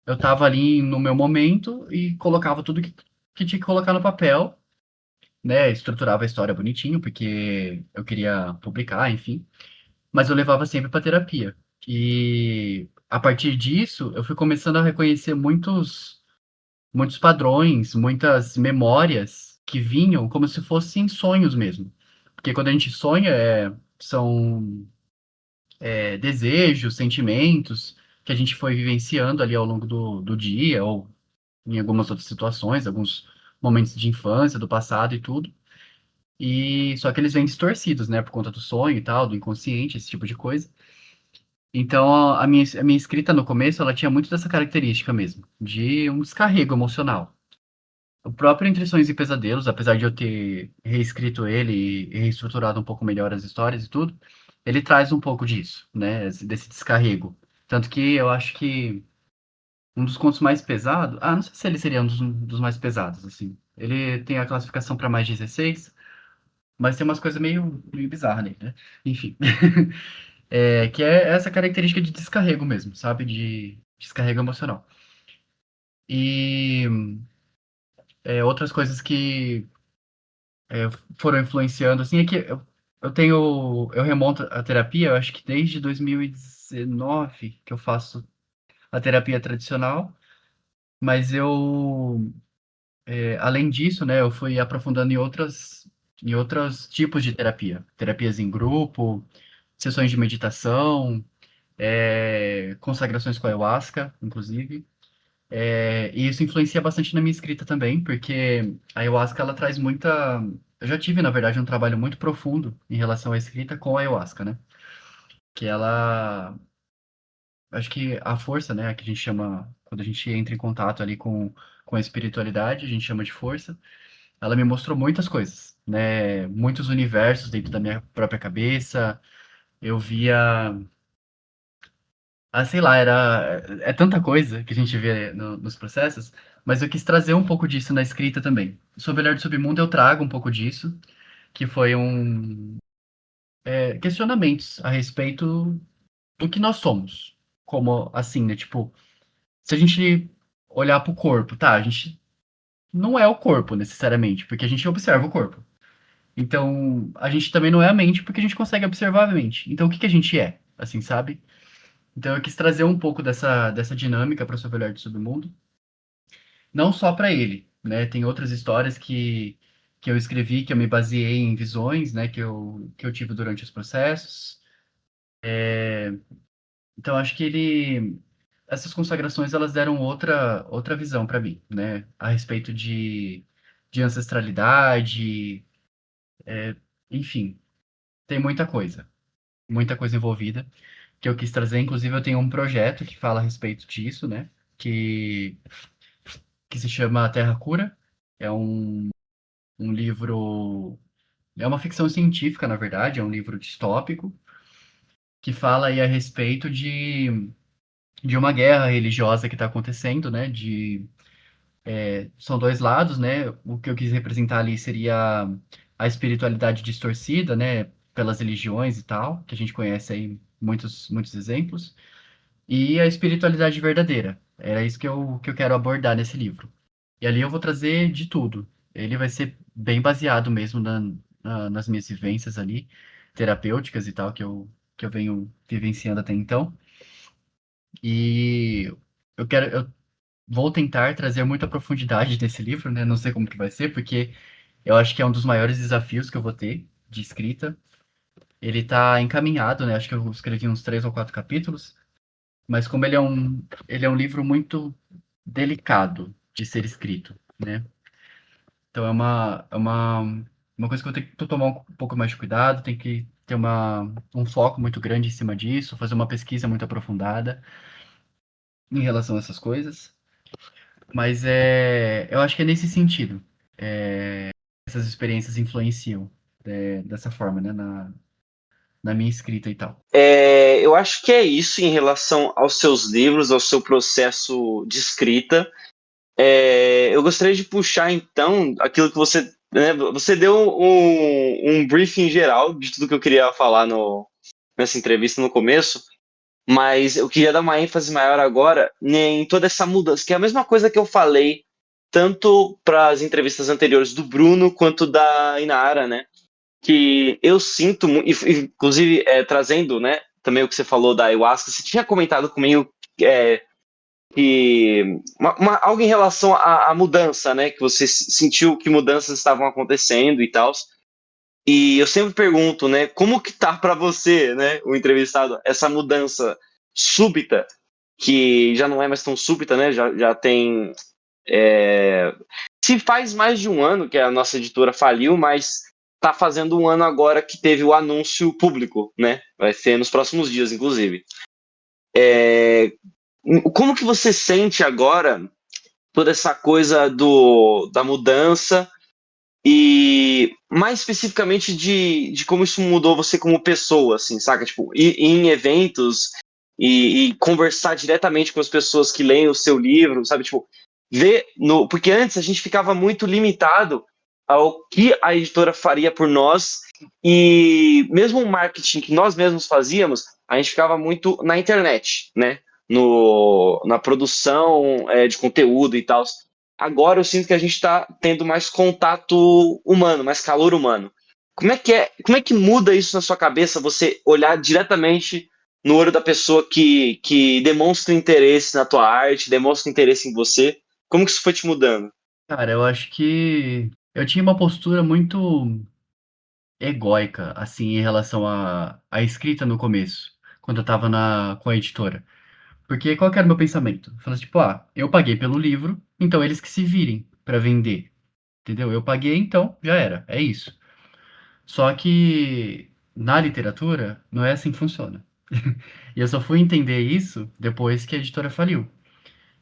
eu tava ali no meu momento e colocava tudo que tinha que colocar no papel, né? Estruturava a história bonitinho, porque eu queria publicar, enfim. Mas eu levava sempre para terapia. E a partir disso, eu fui começando a reconhecer muitos padrões, muitas memórias que vinham como se fossem sonhos mesmo. Porque quando a gente sonha, são desejos, sentimentos que a gente foi vivenciando ali ao longo do dia, ou em algumas outras situações, alguns momentos de infância, do passado e tudo. E só que eles vêm distorcidos, né, por conta do sonho e tal, do inconsciente, esse tipo de coisa. Então, a minha escrita no começo, ela tinha muito dessa característica mesmo, de um descarrego emocional. O próprio Entre Sonhos e Pesadelos, apesar de eu ter reescrito ele e reestruturado um pouco melhor as histórias e tudo, ele traz um pouco disso, né, desse descarrego. Tanto que eu acho que um dos contos mais pesados, não sei se ele seria um dos mais pesados, assim. Ele tem a classificação para mais 16, mas tem umas coisas meio bizarras nele, né? Enfim. Que é essa característica de descarrego mesmo, sabe? De descarrego emocional. E outras coisas que é, foram influenciando, assim, é que eu remonto a terapia, eu acho que desde 2019 que eu faço a terapia tradicional, mas além disso, né, eu fui aprofundando em outros tipos de terapia. Terapias em grupo, sessões de meditação, consagrações com ayahuasca, inclusive. E isso influencia bastante na minha escrita também, porque a ayahuasca ela traz muita. Eu já tive, na verdade, um trabalho muito profundo em relação à escrita com a ayahuasca, né? Que ela. Acho que a força, né, que a gente chama. Quando a gente entra em contato ali com a espiritualidade, a gente chama de força. Ela me mostrou muitas coisas, né? Muitos universos dentro da minha própria cabeça. Eu via. Sei lá, é tanta coisa que a gente vê nos processos, mas eu quis trazer um pouco disso na escrita também. Sobre Olhar do Submundo eu trago um pouco disso, que foi questionamentos a respeito do que nós somos. Como assim, né? Tipo, se a gente olhar pro corpo, tá? A gente não é o corpo necessariamente, porque a gente observa o corpo. Então, a gente também não é a mente, porque a gente consegue observar a mente. Então, o que que a gente é? Assim, sabe? Então, eu quis trazer um pouco dessa dinâmica para o Sobre Olhar do Submundo. Não só para ele, né? Tem outras histórias que eu escrevi, que eu me baseei em visões, né? Que eu tive durante os processos. Então, acho que ele. essas consagrações elas deram outra visão para mim, né? A respeito de ancestralidade, enfim, tem muita coisa envolvida que eu quis trazer. Inclusive, eu tenho um projeto que fala a respeito disso, né? Que, que se chama Terra Cura. É um livro. É uma ficção científica, na verdade, é um livro distópico que fala aí a respeito de uma guerra religiosa que está acontecendo, né? São dois lados, né? O que eu quis representar ali seria a espiritualidade distorcida, né? Pelas religiões e tal, que a gente conhece aí muitos exemplos, e a espiritualidade verdadeira. Era isso que eu quero abordar nesse livro. E ali eu vou trazer de tudo. Ele vai ser bem baseado mesmo nas minhas vivências ali, terapêuticas e tal, que eu venho vivenciando até então. E eu vou tentar trazer muita profundidade nesse livro, né? Não sei como que vai ser, porque eu acho que é um dos maiores desafios que eu vou ter de escrita. Ele tá encaminhado, né? Acho que eu escrevi uns 3 ou 4 capítulos, mas como ele é um livro muito delicado de ser escrito, né? Então uma coisa que eu tenho que tomar um pouco mais de cuidado, tem que ter um foco muito grande em cima disso, fazer uma pesquisa muito aprofundada em relação a essas coisas. Mas eu acho que é nesse sentido. Essas experiências influenciam dessa forma, né? Na minha escrita e tal. Eu acho que é isso em relação aos seus livros, ao seu processo de escrita. Eu gostaria de puxar, então, aquilo que você, né, você deu um briefing geral de tudo que eu queria falar nessa entrevista no começo, mas eu queria dar uma ênfase maior agora em toda essa mudança, que é a mesma coisa que eu falei tanto para as entrevistas anteriores do Bruno quanto da Inara, né? Que eu sinto, inclusive trazendo, né, também o que você falou da ayahuasca, você tinha comentado comigo é, que algo em relação à mudança, né, que você sentiu que mudanças estavam acontecendo e tal. E eu sempre pergunto, né, como que tá para você, né, o entrevistado, essa mudança súbita, que já não é mais tão súbita, né, já tem se faz mais de um ano que a nossa editora faliu, mas está fazendo um ano agora que teve o anúncio público, né? Vai ser nos próximos dias, inclusive. Como que você sente agora toda essa coisa da mudança e mais especificamente de como isso mudou você como pessoa, assim, saca? Tipo, ir em eventos e conversar diretamente com as pessoas que leem o seu livro, sabe? Tipo, ver no. Porque antes a gente ficava muito limitado ao que a editora faria por nós e mesmo o marketing que nós mesmos fazíamos, a gente ficava muito na internet, né? Na produção de conteúdo e tal. Agora eu sinto que a gente está tendo mais contato humano, mais calor humano. Como é que muda isso na sua cabeça, você olhar diretamente no olho da pessoa que demonstra interesse na tua arte, demonstra interesse em você? Como que isso foi te mudando? Cara, eu acho que eu tinha uma postura muito egóica, assim, em relação à escrita no começo, quando eu tava com a editora. Porque qual que era o meu pensamento? Eu falava tipo, eu paguei pelo livro, então eles que se virem pra vender, entendeu? Eu paguei, então já era, é isso. Só que na literatura não é assim que funciona. E eu só fui entender isso depois que a editora faliu,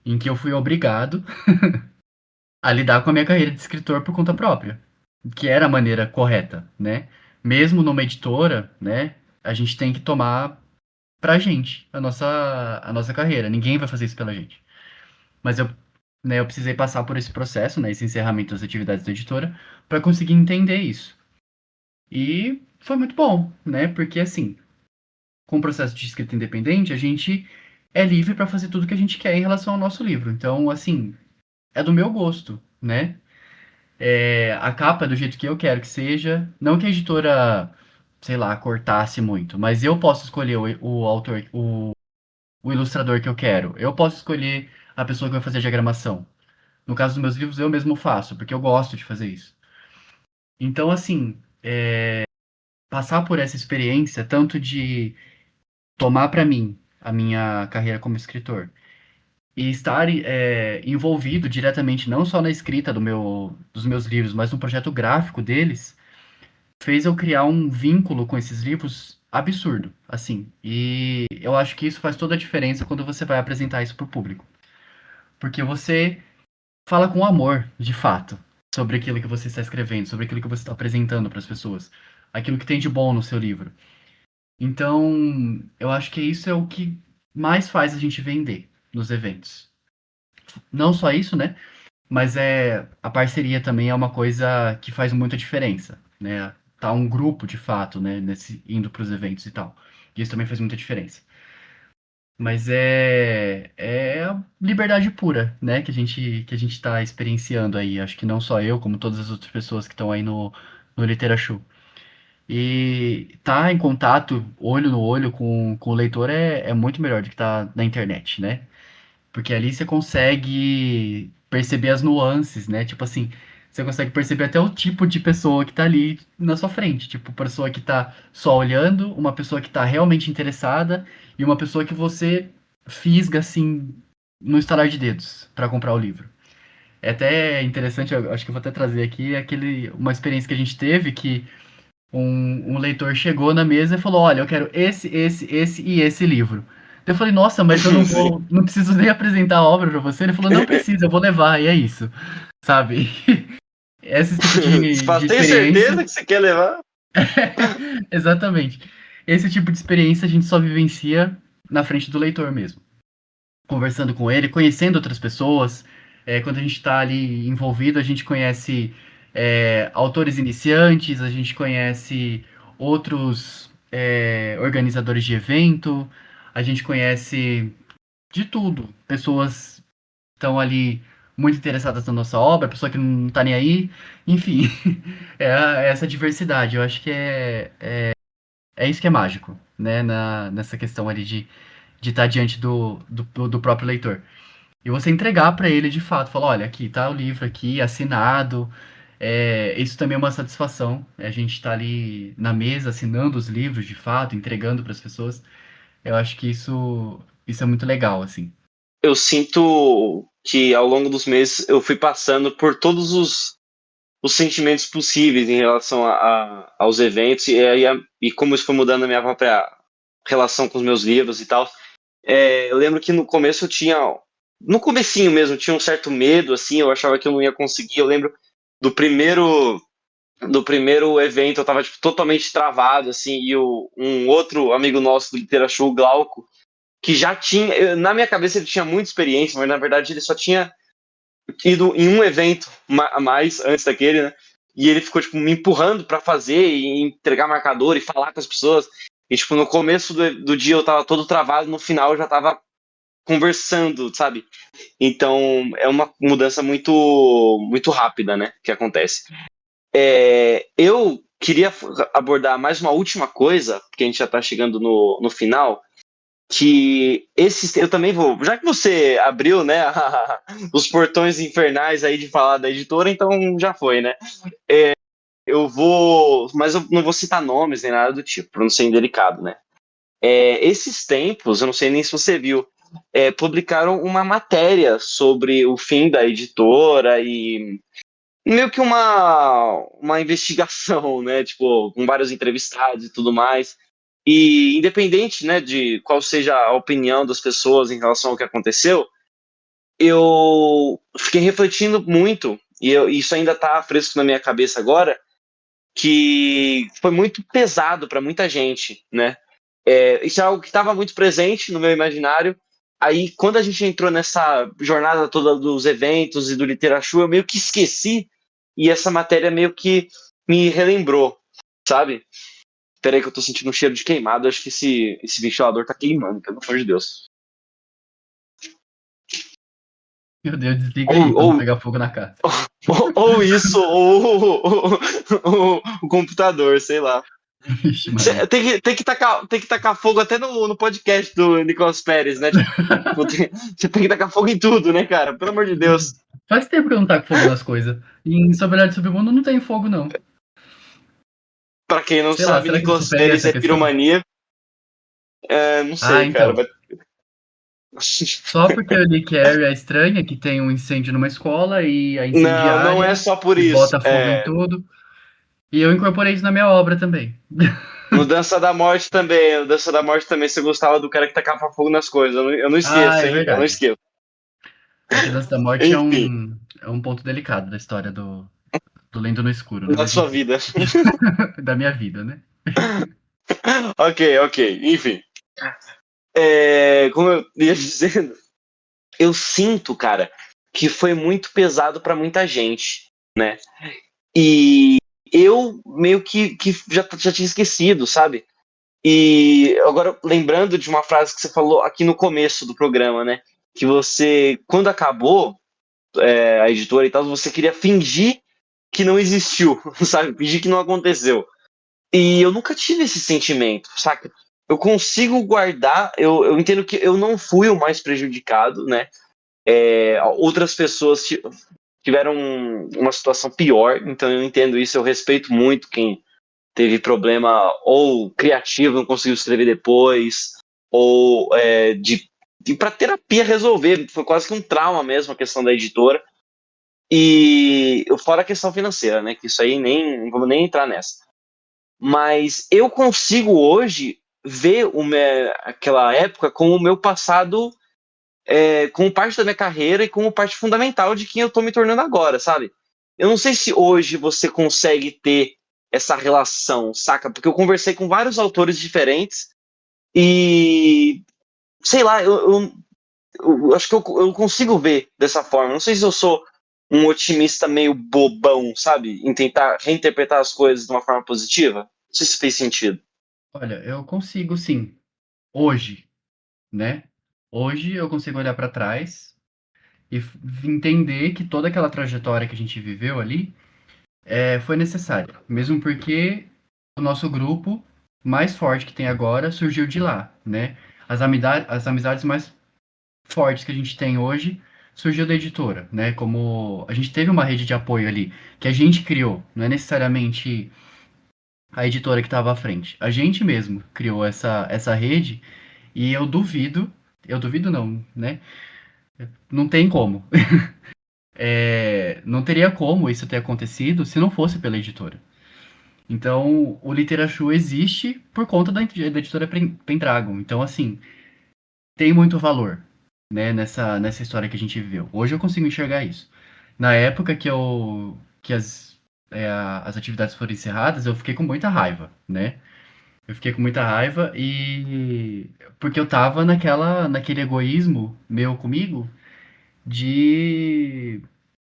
em que eu fui obrigado a lidar com a minha carreira de escritor por conta própria, que era a maneira correta, né? Mesmo numa editora, né, a gente tem que tomar pra gente a nossa carreira. Ninguém vai fazer isso pela gente. Mas eu precisei passar por esse processo, né, esse encerramento das atividades da editora, para conseguir entender isso. E foi muito bom, né? Porque assim, com o processo de escrita independente, a gente é livre para fazer tudo que a gente quer em relação ao nosso livro. Então, assim, é do meu gosto, né? A capa é do jeito que eu quero que seja. Não que a editora, sei lá, cortasse muito, mas eu posso escolher o autor, o ilustrador que eu quero. Eu posso escolher a pessoa que vai fazer a diagramação. No caso dos meus livros, eu mesmo faço, porque eu gosto de fazer isso. Então, assim, passar por essa experiência, tanto de tomar para mim a minha carreira como escritor e estar envolvido diretamente não só na escrita dos meus livros, mas no projeto gráfico deles, fez eu criar um vínculo com esses livros absurdo, assim. E eu acho que isso faz toda a diferença quando você vai apresentar isso para o público. Porque você fala com amor, de fato, sobre aquilo que você está escrevendo, sobre aquilo que você está apresentando para as pessoas, aquilo que tem de bom no seu livro. Então, eu acho que isso é o que mais faz a gente vender nos eventos. Não só isso, né? Mas a parceria também é uma coisa que faz muita diferença, né? Tá um grupo de fato, né, indo para os eventos e tal. E isso também faz muita diferença. Mas é a liberdade pura, né, que a gente está experienciando aí. Acho que não só eu, como todas as outras pessoas que estão aí no Literachou. E tá em contato, olho no olho com o leitor é muito melhor do que tá na internet, né? Porque ali você consegue perceber as nuances, né? Tipo assim, você consegue perceber até o tipo de pessoa que tá ali na sua frente. Tipo, pessoa que tá só olhando, uma pessoa que tá realmente interessada e uma pessoa que você fisga assim no estalar de dedos para comprar o livro. É até interessante, eu acho que eu vou até trazer aqui uma experiência que a gente teve que um leitor chegou na mesa e falou: Olha, eu quero esse e esse livro. Eu falei: Nossa, mas eu Sim. não preciso nem apresentar a obra pra você. Ele falou: Não precisa, eu vou levar, e é isso, sabe? Esse tipo Você fala, de tem experiência. certeza que você quer levar? Exatamente. Esse tipo de experiência a gente só vivencia na frente do leitor mesmo. Conversando com ele, conhecendo outras pessoas. Quando a gente está ali envolvido, a gente conhece autores iniciantes, a gente conhece outros organizadores de evento, a gente conhece de tudo. Pessoas que estão ali muito interessadas na nossa obra, pessoa que não está nem aí, enfim, essa diversidade. Eu acho que é isso que é mágico, né, nessa questão ali de estar diante do próprio leitor. E você entregar para ele de fato, falar, olha, aqui tá o livro aqui, assinado. Isso também é uma satisfação. A gente tá ali na mesa assinando os livros de fato, entregando para as pessoas. Eu acho que isso é muito legal, assim. Eu sinto que ao longo dos meses eu fui passando por todos os sentimentos possíveis em relação aos eventos e como isso foi mudando a minha própria relação com os meus livros e tal. Eu lembro que no começo eu tinha, no comecinho mesmo, eu tinha um certo medo, assim, eu achava que eu não ia conseguir. Eu lembro do primeiro do primeiro evento, eu tava tipo, totalmente travado, assim, e um outro amigo nosso do Literachou, o Glauco, que já tinha, na minha cabeça ele tinha muita experiência, mas na verdade ele só tinha ido em um evento a mais antes daquele, né? E ele ficou tipo me empurrando para fazer e entregar marcador e falar com as pessoas. E tipo no começo do dia eu tava todo travado, no final eu já tava conversando, sabe? Então é uma mudança muito rápida, né, que acontece. Eu queria abordar mais uma última coisa, porque a gente já está chegando no final, que eu também vou, já que você abriu, né, os portões infernais aí de falar da editora, então já foi, né? Eu vou, mas eu não vou citar nomes nem nada do tipo, para não ser indelicado, né? Esses tempos, eu não sei nem se você viu, publicaram uma matéria sobre o fim da editora e meio que uma investigação, né? Tipo, com vários entrevistados e tudo mais. E independente, né, de qual seja a opinião das pessoas em relação ao que aconteceu, eu fiquei refletindo muito, e isso ainda está fresco na minha cabeça agora, que foi muito pesado para muita gente, né? Isso é algo que estava muito presente no meu imaginário. Aí, quando a gente entrou nessa jornada toda dos eventos e do Literatura, eu meio que esqueci e essa matéria meio que me relembrou, sabe? Peraí que eu tô sentindo um cheiro de queimado, acho que esse ventilador tá queimando, pelo amor de Deus. Meu Deus, desliga Ou, aí pra não ou, pegar fogo na casa. ou isso, ou o computador, sei lá. Vixe, Maria. Tem que tacar fogo até no podcast do Nicolas Pérez, né? Tipo, você tem que tacar fogo em tudo, né, cara? Pelo amor de Deus. Faz tempo que eu não taco fogo nas coisas. E em Sobre Olhar de Submundo não tem fogo, não. Pra quem não Sei lá, sabe, será que eu Nicolas superei Pérez essa é questão? piromania. Não Ah, sei, cara. então. Só porque eu li que Carrie é estranha, que tem um incêndio numa escola e a Não, não é incendiária só por que isso. bota fogo em tudo. E eu incorporei isso na minha obra também. No Dança da Morte também. No Dança da Morte também você gostava do cara que tacava fogo nas coisas. Eu não Ah, esqueço, é hein? Eu não verdade. esqueço. É que Dança da Morte Enfim, é um ponto delicado da história do Lendo no Escuro, né? da Mas sua enfim, vida. da minha vida, né? Ok, ok. Enfim. Como eu ia dizendo, eu sinto, cara, que foi muito pesado pra muita gente, né? E eu meio que já tinha esquecido, sabe? E agora, lembrando de uma frase que você falou aqui no começo do programa, né? Que você, quando acabou a editora e tal, você queria fingir que não existiu, sabe? Fingir que não aconteceu. E eu nunca tive esse sentimento, saca? Eu consigo guardar, eu entendo que eu não fui o mais prejudicado, né? Outras pessoas tiveram uma situação pior, então eu entendo isso, eu respeito muito quem teve problema ou criativo, não conseguiu escrever depois, ou de para terapia resolver, foi quase que um trauma mesmo a questão da editora. E fora a questão financeira, né? Que isso aí nem não vamos nem entrar nessa. Mas eu consigo hoje ver aquela época como o meu passado, como parte da minha carreira e como parte fundamental de quem eu tô me tornando agora, sabe? Eu não sei se hoje você consegue ter essa relação, saca? Porque eu conversei com vários autores diferentes e, sei lá, eu acho que eu consigo ver dessa forma. Não sei se eu sou um otimista meio bobão, sabe? Em tentar reinterpretar as coisas de uma forma positiva. Não sei se fez sentido. Olha, eu consigo sim, hoje, né? Hoje eu consigo olhar para trás e entender que toda aquela trajetória que a gente viveu ali foi necessária. Mesmo porque o nosso grupo mais forte que tem agora surgiu de lá, né? As amizades mais fortes que a gente tem hoje surgiu da editora, né? Como a gente teve uma rede de apoio ali que a gente criou, não é necessariamente a editora que estava à frente. A gente mesmo criou essa rede e eu duvido não, né? Não tem como. Não teria como isso ter acontecido se não fosse pela editora. Então, o Literature existe por conta da editora Pendragon. Então, assim, tem muito valor, né, nessa história que a gente viveu. Hoje eu consigo enxergar isso. Na época que as atividades foram encerradas, eu fiquei com muita raiva, né? Eu fiquei com muita raiva e porque eu tava naquele egoísmo meu comigo de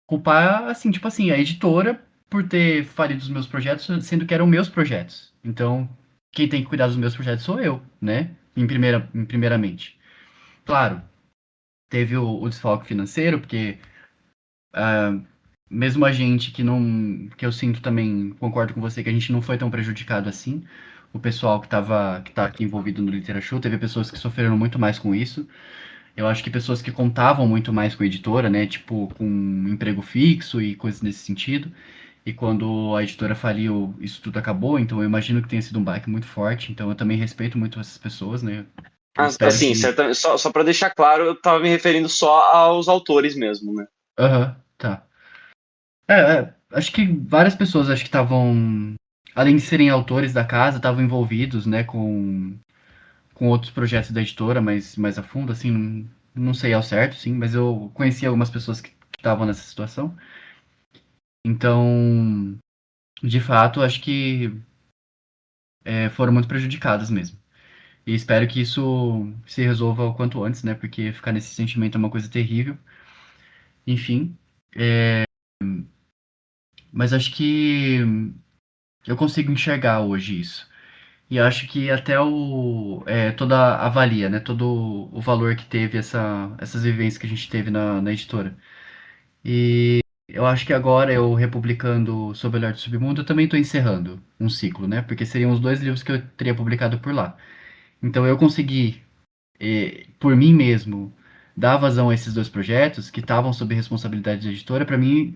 culpar, assim, tipo assim, a editora por ter falido os meus projetos, sendo que eram meus projetos. Então, quem tem que cuidar dos meus projetos sou eu, né? Primeiramente. Claro, teve o desfalque financeiro, porque mesmo a gente que não, que eu sinto também, concordo com você, que a gente não foi tão prejudicado assim. O pessoal que tá aqui envolvido no Literature, teve pessoas que sofreram muito mais com isso. Eu acho que pessoas que contavam muito mais com a editora, né? Tipo, com um emprego fixo e coisas nesse sentido. E quando a editora faliu, isso tudo acabou. Então eu imagino que tenha sido um baque muito forte. Então eu também respeito muito essas pessoas, né? Eu espero Assim, que. só para deixar claro, eu tava me referindo só aos autores mesmo, né? Aham, tá. Acho que várias pessoas acho que estavam, além de serem autores da casa, estavam envolvidos, né, com outros projetos da editora, mas mais a fundo, assim, não sei ao certo, sim, mas eu conheci algumas pessoas que estavam nessa situação. Então, de fato, acho que foram muito prejudicadas mesmo. E espero que isso se resolva o quanto antes, né, porque ficar nesse sentimento é uma coisa terrível. Enfim, mas acho que eu consigo enxergar hoje isso. E acho que até toda a valia, né? Todo o valor que teve essas vivências que a gente teve na editora. E eu acho que agora eu republicando Sob o Olhar do Submundo, eu também estou encerrando um ciclo, né? Porque seriam os dois livros que eu teria publicado por lá. Então eu consegui, por mim mesmo, dar vazão a esses dois projetos que estavam sob responsabilidade da editora, para mim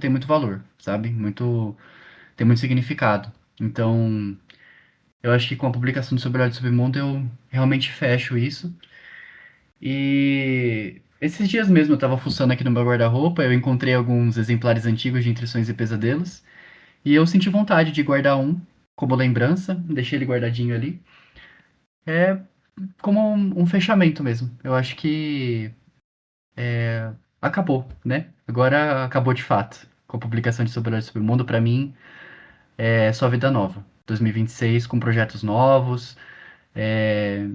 tem muito valor, sabe? Tem muito significado. Então, eu acho que com a publicação do Sobre o Olhar do Submundo eu realmente fecho isso. E esses dias mesmo eu tava fuçando aqui no meu guarda-roupa, eu encontrei alguns exemplares antigos de Entre Sonhos e Pesadelos, e eu senti vontade de guardar um como lembrança, deixei ele guardadinho ali. É como um fechamento mesmo. Eu acho que acabou, né? Agora acabou de fato. Com a publicação de Sobre o Olhar Sobre o Mundo, pra mim, é só vida nova. 2026 com projetos novos, é,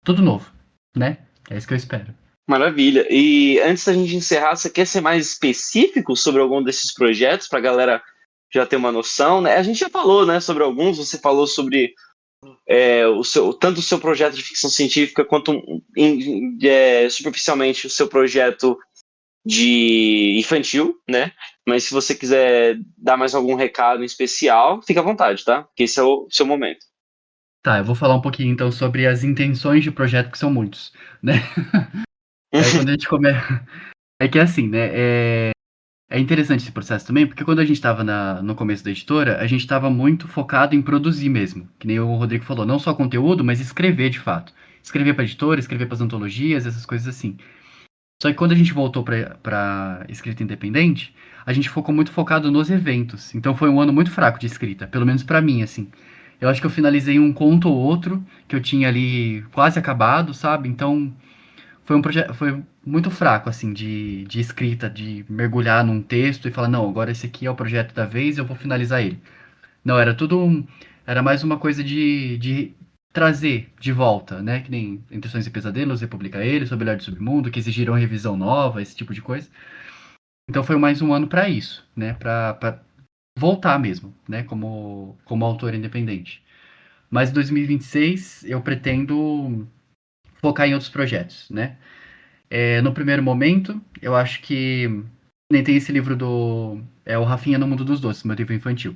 tudo novo, né? É isso que eu espero. Maravilha. E antes da gente encerrar, você quer ser mais específico sobre algum desses projetos para a galera já ter uma noção, né? A gente já falou, né, sobre alguns. Você falou sobre tanto o seu projeto de ficção científica quanto superficialmente o seu projeto de infantil, né? Mas se você quiser dar mais algum recado em especial, fica à vontade, tá? Porque esse é o seu momento. Tá, eu vou falar um pouquinho então sobre as intenções de projeto, que são muitos, né? É quando a gente começa. É que é assim, né? É interessante esse processo também, porque quando a gente estava no começo da editora, a gente estava muito focado em produzir mesmo. Que nem o Rodrigo falou, não só conteúdo, mas escrever de fato. Escrever para editora, escrever para as antologias, essas coisas assim. Só que quando a gente voltou para escrita independente, a gente ficou muito focado nos eventos. Então foi um ano muito fraco de escrita, pelo menos para mim, assim. Eu acho que eu finalizei um conto ou outro que eu tinha ali quase acabado, sabe? Então foi um projeto, foi muito fraco, assim, de escrita, de mergulhar num texto e falar, não, agora esse aqui é o projeto da vez, eu vou finalizar ele. Não, era tudo, era mais uma coisa de trazer de volta, né? Que nem Entre Sonhos e Pesadelos, republicar ele, Sob o Olhar do Submundo, que exigiram revisão nova, esse tipo de coisa. Então foi mais um ano para isso, né? Pra voltar mesmo, né? Como autor independente. Mas em 2026 eu pretendo focar em outros projetos, né? No primeiro momento, eu acho que nem tem esse livro do o Rafinha no Mundo dos Doces, meu livro infantil.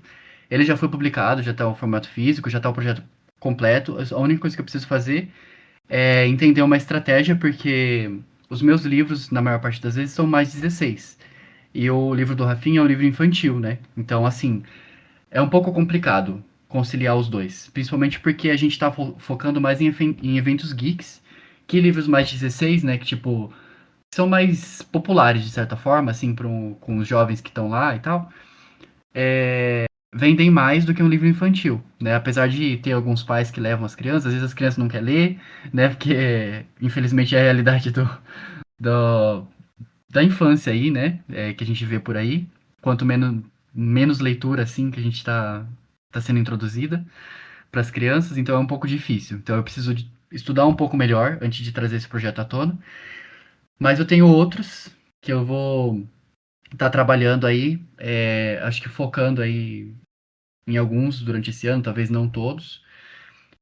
Ele já foi publicado, já está o formato físico, já está o projeto completo. A única coisa que eu preciso fazer é entender uma estratégia, porque os meus livros, na maior parte das vezes, são mais 16. E o livro do Rafinha é um livro infantil, né? Então, assim, é um pouco complicado conciliar os dois. Principalmente porque a gente está focando mais em eventos geeks que livros mais 16, né? Que, tipo, são mais populares, de certa forma, assim, com os jovens que estão lá e tal, vendem mais do que um livro infantil, né? Apesar de ter alguns pais que levam as crianças, às vezes as crianças não querem ler, né? Porque, infelizmente, é a realidade do, da infância aí, né? Que a gente vê por aí. Quanto menos leitura, assim, que a gente tá sendo introduzida para as crianças, então é um pouco difícil. Então eu preciso estudar um pouco melhor antes de trazer esse projeto à tona. Mas eu tenho outros que eu vou estar trabalhando aí, acho que focando aí em alguns durante esse ano, talvez não todos,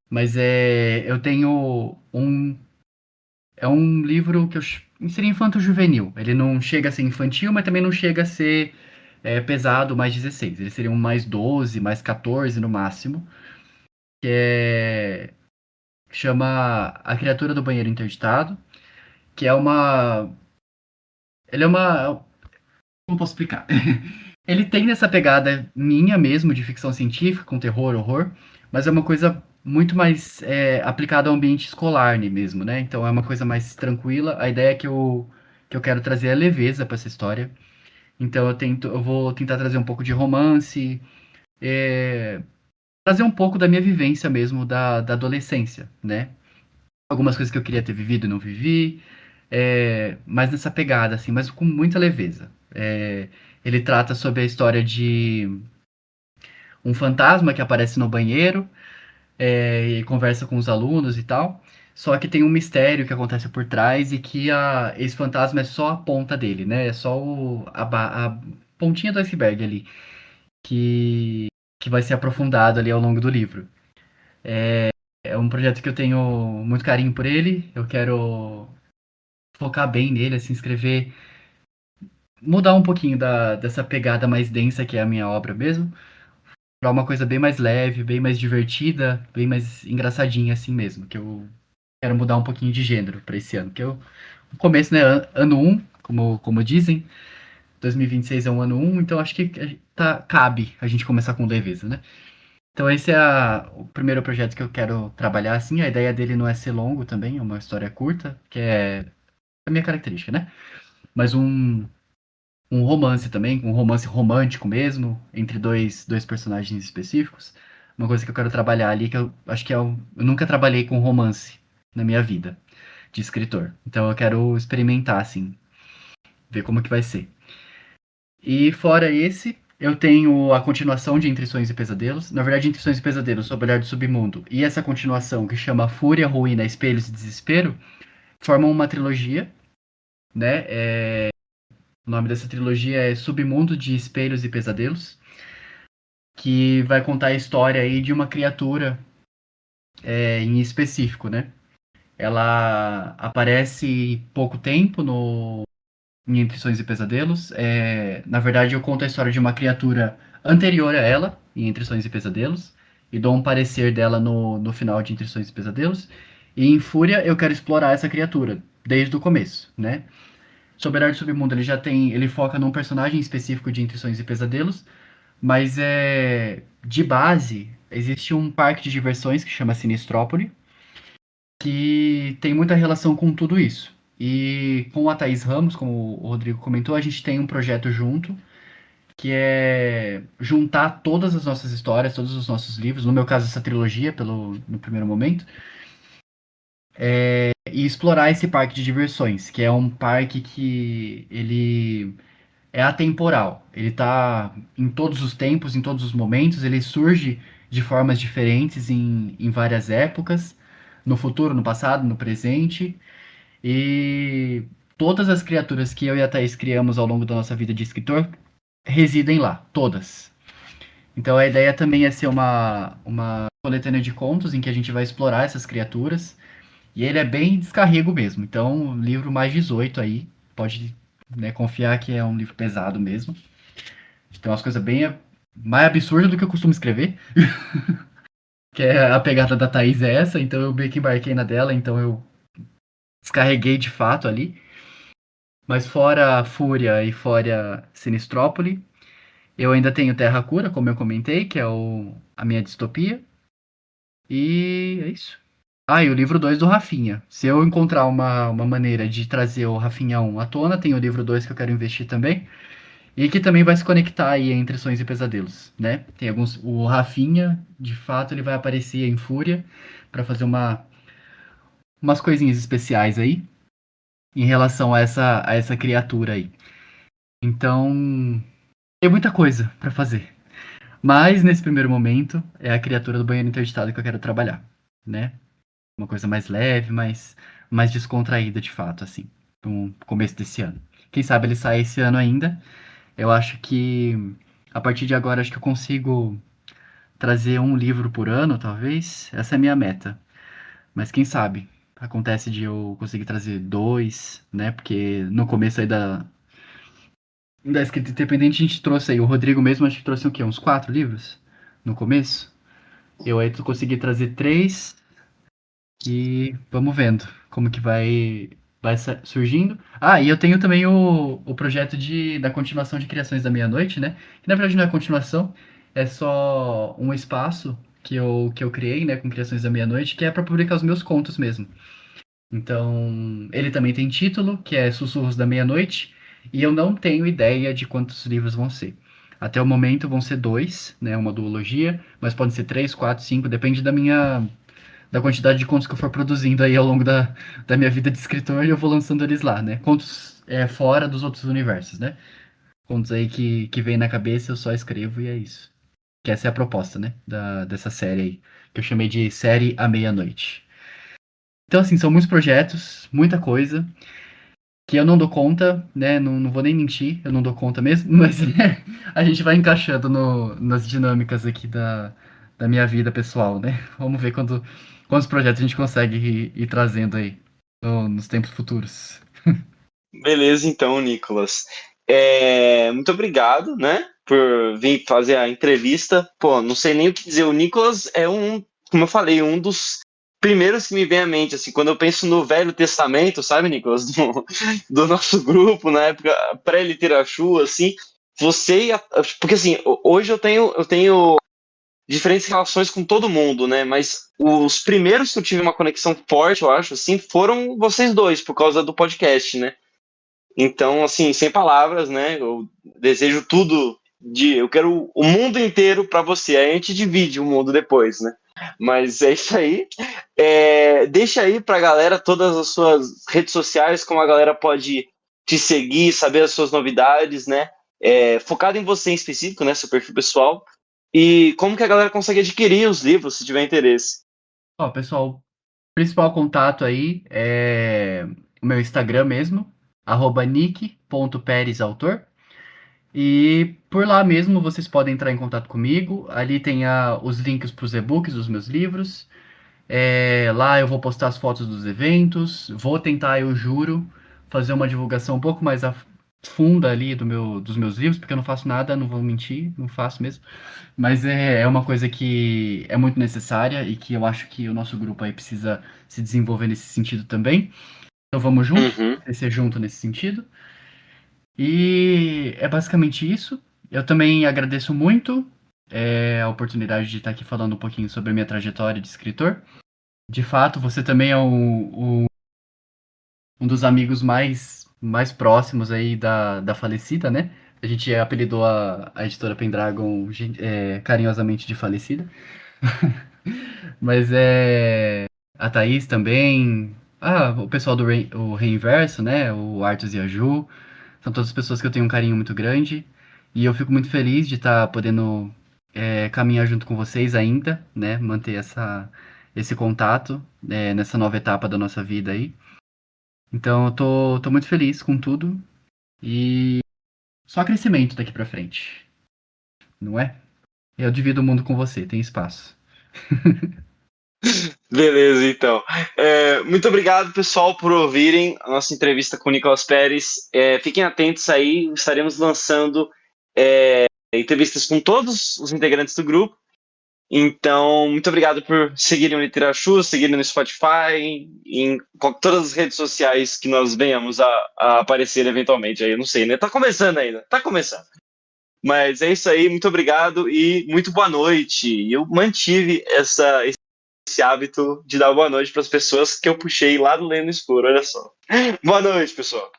mas eu tenho é um livro que seria infanto-juvenil. Ele não chega a ser infantil, mas também não chega a ser pesado, mais 16. Ele seria um mais 12, mais 14 no máximo, que chama A Criatura do Banheiro Interditado, que é uma... Ele é uma... Como posso explicar? Ele tem essa pegada minha mesmo, de ficção científica, com terror, horror, mas é uma coisa muito mais aplicada ao ambiente escolar mesmo, né? Então é uma coisa mais tranquila. A ideia que eu quero trazer é leveza para essa história. Então eu vou tentar trazer um pouco de romance, trazer um pouco da minha vivência mesmo da adolescência, né? Algumas coisas que eu queria ter vivido e não vivi, mas nessa pegada, assim, mas com muita leveza. Ele trata sobre a história de um fantasma que aparece no banheiro e conversa com os alunos e tal. Só que tem um mistério que acontece por trás e que esse fantasma é só a ponta dele, né? É só a pontinha do iceberg ali que vai ser aprofundado ali ao longo do livro. É um projeto que eu tenho muito carinho por ele. Eu quero focar bem nele, assim, escrever, mudar um pouquinho dessa pegada mais densa que é a minha obra mesmo, pra uma coisa bem mais leve, bem mais divertida, bem mais engraçadinha assim mesmo, que eu quero mudar um pouquinho de gênero pra esse ano, que eu no começo, né, ano um como dizem, 2026 é um ano um, então acho que cabe a gente começar com leveza, né? Então esse é o primeiro projeto que eu quero trabalhar, assim. A ideia dele não é ser longo também, é uma história curta, que é a minha característica, né? Mas um romance também, um romance romântico mesmo, entre dois personagens específicos. Uma coisa que eu quero trabalhar ali, que eu acho que eu nunca trabalhei com romance na minha vida, de escritor. Então eu quero experimentar, assim, ver como que vai ser. E fora esse, eu tenho a continuação de Entre Sonhos e Pesadelos. Na verdade, Entre Sonhos e Pesadelos, Sob o Olhar do Submundo, e essa continuação que chama Fúria, Ruína, Espelhos e Desespero, formam uma trilogia, né? O nome dessa trilogia é Submundo de Espelhos e Pesadelos, que vai contar a história aí de uma criatura em específico, né? Ela aparece pouco tempo no em Entre Sonhos e Pesadelos. Na verdade, eu conto a história de uma criatura anterior a ela, em Entre Sonhos e Pesadelos, e dou um parecer dela no final de Entre Sonhos e Pesadelos. E em Fúria, eu quero explorar essa criatura desde o começo, né? Sob o Olhar do Submundo, ele foca num personagem específico de Entre Sonhos e Pesadelos, mas de base, existe um parque de diversões que chama Sinistrópole, que tem muita relação com tudo isso. E com a Thaís Ramos, como o Rodrigo comentou, a gente tem um projeto junto, que é juntar todas as nossas histórias, todos os nossos livros, no meu caso essa trilogia, no primeiro momento, e explorar esse parque de diversões, que é um parque que ele é atemporal. Ele está em todos os tempos, em todos os momentos, ele surge de formas diferentes em várias épocas, no futuro, no passado, no presente. E todas as criaturas que eu e a Thaís criamos ao longo da nossa vida de escritor residem lá, todas. Então a ideia também é ser uma coletânea de contos em que a gente vai explorar essas criaturas. E ele é bem descarrego mesmo. Então, livro mais 18 aí. Pode, né, confiar que é um livro pesado mesmo. Tem umas coisas bem mais absurdas do que eu costumo escrever. Que é a pegada da Thaís é essa. Então eu meio que embarquei na dela. Então eu descarreguei de fato ali. Mas fora Fúria e fora Sinistrópole, eu ainda tenho Terra Cura, como eu comentei, que é a minha distopia. E é isso. Ah, e o livro 2 do Rafinha. Se eu encontrar uma maneira de trazer o Rafinha 1 à tona, tem o livro 2 que eu quero investir também. E que também vai se conectar aí entre sonhos e pesadelos, né? Tem alguns. O Rafinha, de fato, ele vai aparecer em Fúria para fazer umas coisinhas especiais aí em relação a essa criatura aí. Então, tem muita coisa para fazer. Mas nesse primeiro momento é a criatura do banheiro interditado que eu quero trabalhar, né? Uma coisa mais leve, mais descontraída de fato, assim, no começo desse ano. Quem sabe ele sai esse ano ainda. Eu acho que a partir de agora acho que eu consigo trazer um livro por ano, talvez. Essa é a minha meta. Mas quem sabe acontece de eu conseguir trazer dois, né? Porque no começo aí da escrita independente a gente trouxe aí, o Rodrigo mesmo acho que trouxe o quê? Uns 4 livros no começo. Eu aí consegui trazer 3. E vamos vendo como que vai surgindo. Ah, e eu tenho também o projeto da continuação de Criações da Meia-Noite, né? Que na verdade não é continuação, é só um espaço que eu criei, né, com Criações da Meia-Noite, que é para publicar os meus contos mesmo. Então, ele também tem título, que é Sussurros da Meia-Noite, e eu não tenho ideia de quantos livros vão ser. Até o momento vão ser 2, né, uma duologia, mas podem ser 3, 4, 5, depende da quantidade de contos que eu for produzindo aí ao longo da minha vida de escritor e eu vou lançando eles lá, né? Contos fora dos outros universos, né? Contos aí que vem na cabeça, eu só escrevo e é isso. Que essa é a proposta, né? Dessa série aí, que eu chamei de Série à Meia-Noite. Então, assim, são muitos projetos, muita coisa, que eu não dou conta, né? Não vou nem mentir, eu não dou conta mesmo, mas a gente vai encaixando nas dinâmicas aqui da minha vida pessoal, né? Vamos ver quantos projetos a gente consegue ir trazendo aí nos tempos futuros. Beleza, então, Nicolas. Muito obrigado, né, por vir fazer a entrevista. Pô, não sei nem o que dizer. O Nicolas é como eu falei, um dos primeiros que me vem à mente, assim, quando eu penso no Velho Testamento, sabe, Nicolas, do nosso grupo, na época pré-literatura, assim, você porque assim, hoje eu tenho diferentes relações com todo mundo, né? Mas os primeiros que eu tive uma conexão forte, eu acho, assim, foram vocês dois, por causa do podcast, né? Então, assim, sem palavras, né? Eu desejo tudo eu quero o mundo inteiro para você. Aí a gente divide o mundo depois, né? Mas é isso aí. Deixa aí pra galera todas as suas redes sociais, como a galera pode te seguir, saber as suas novidades, né? Focado em você em específico, né? Seu perfil pessoal. E como que a galera consegue adquirir os livros, se tiver interesse. Ó, pessoal, principal contato aí é o meu Instagram mesmo, @nick.peresautor. E por lá mesmo vocês podem entrar em contato comigo. Ali tem os links para os e-books dos meus livros. Lá eu vou postar as fotos dos eventos. Vou tentar, eu juro, fazer uma divulgação um pouco mais funda ali dos meus livros, porque eu não faço nada, não vou mentir, não faço mesmo. Mas é uma coisa que é muito necessária e que eu acho que o nosso grupo aí precisa se desenvolver nesse sentido também. Então vamos junto, Uhum. crescer junto nesse sentido. E é basicamente isso. Eu também agradeço muito a oportunidade de estar aqui falando um pouquinho sobre a minha trajetória de escritor. De fato, você também é um dos amigos mais próximos aí da falecida, né? A gente apelidou a editora Pendragon carinhosamente de falecida. Mas a Thaís também. O pessoal do o Reinverso, né? O Arthur e a Ju. São todas pessoas que eu tenho um carinho muito grande. E eu fico muito feliz de estar podendo caminhar junto com vocês ainda, né? Manter esse contato nessa nova etapa da nossa vida aí. Então eu tô muito feliz com tudo. E só crescimento daqui pra frente. Não é? Eu divido o mundo com você, tem espaço. Beleza, então. Muito obrigado, pessoal, por ouvirem a nossa entrevista com o Nicolas Pérez. Fiquem atentos aí, estaremos lançando entrevistas com todos os integrantes do grupo. Então, muito obrigado por seguirem o Literature, seguirem no Spotify, em todas as redes sociais que nós venhamos a aparecer eventualmente. Aí, eu não sei, né? Tá começando ainda, tá começando. Mas é isso aí, muito obrigado e muito boa noite. Eu mantive esse hábito de dar boa noite para as pessoas que eu puxei lá do Lendo Escuro, olha só. Boa noite, pessoal.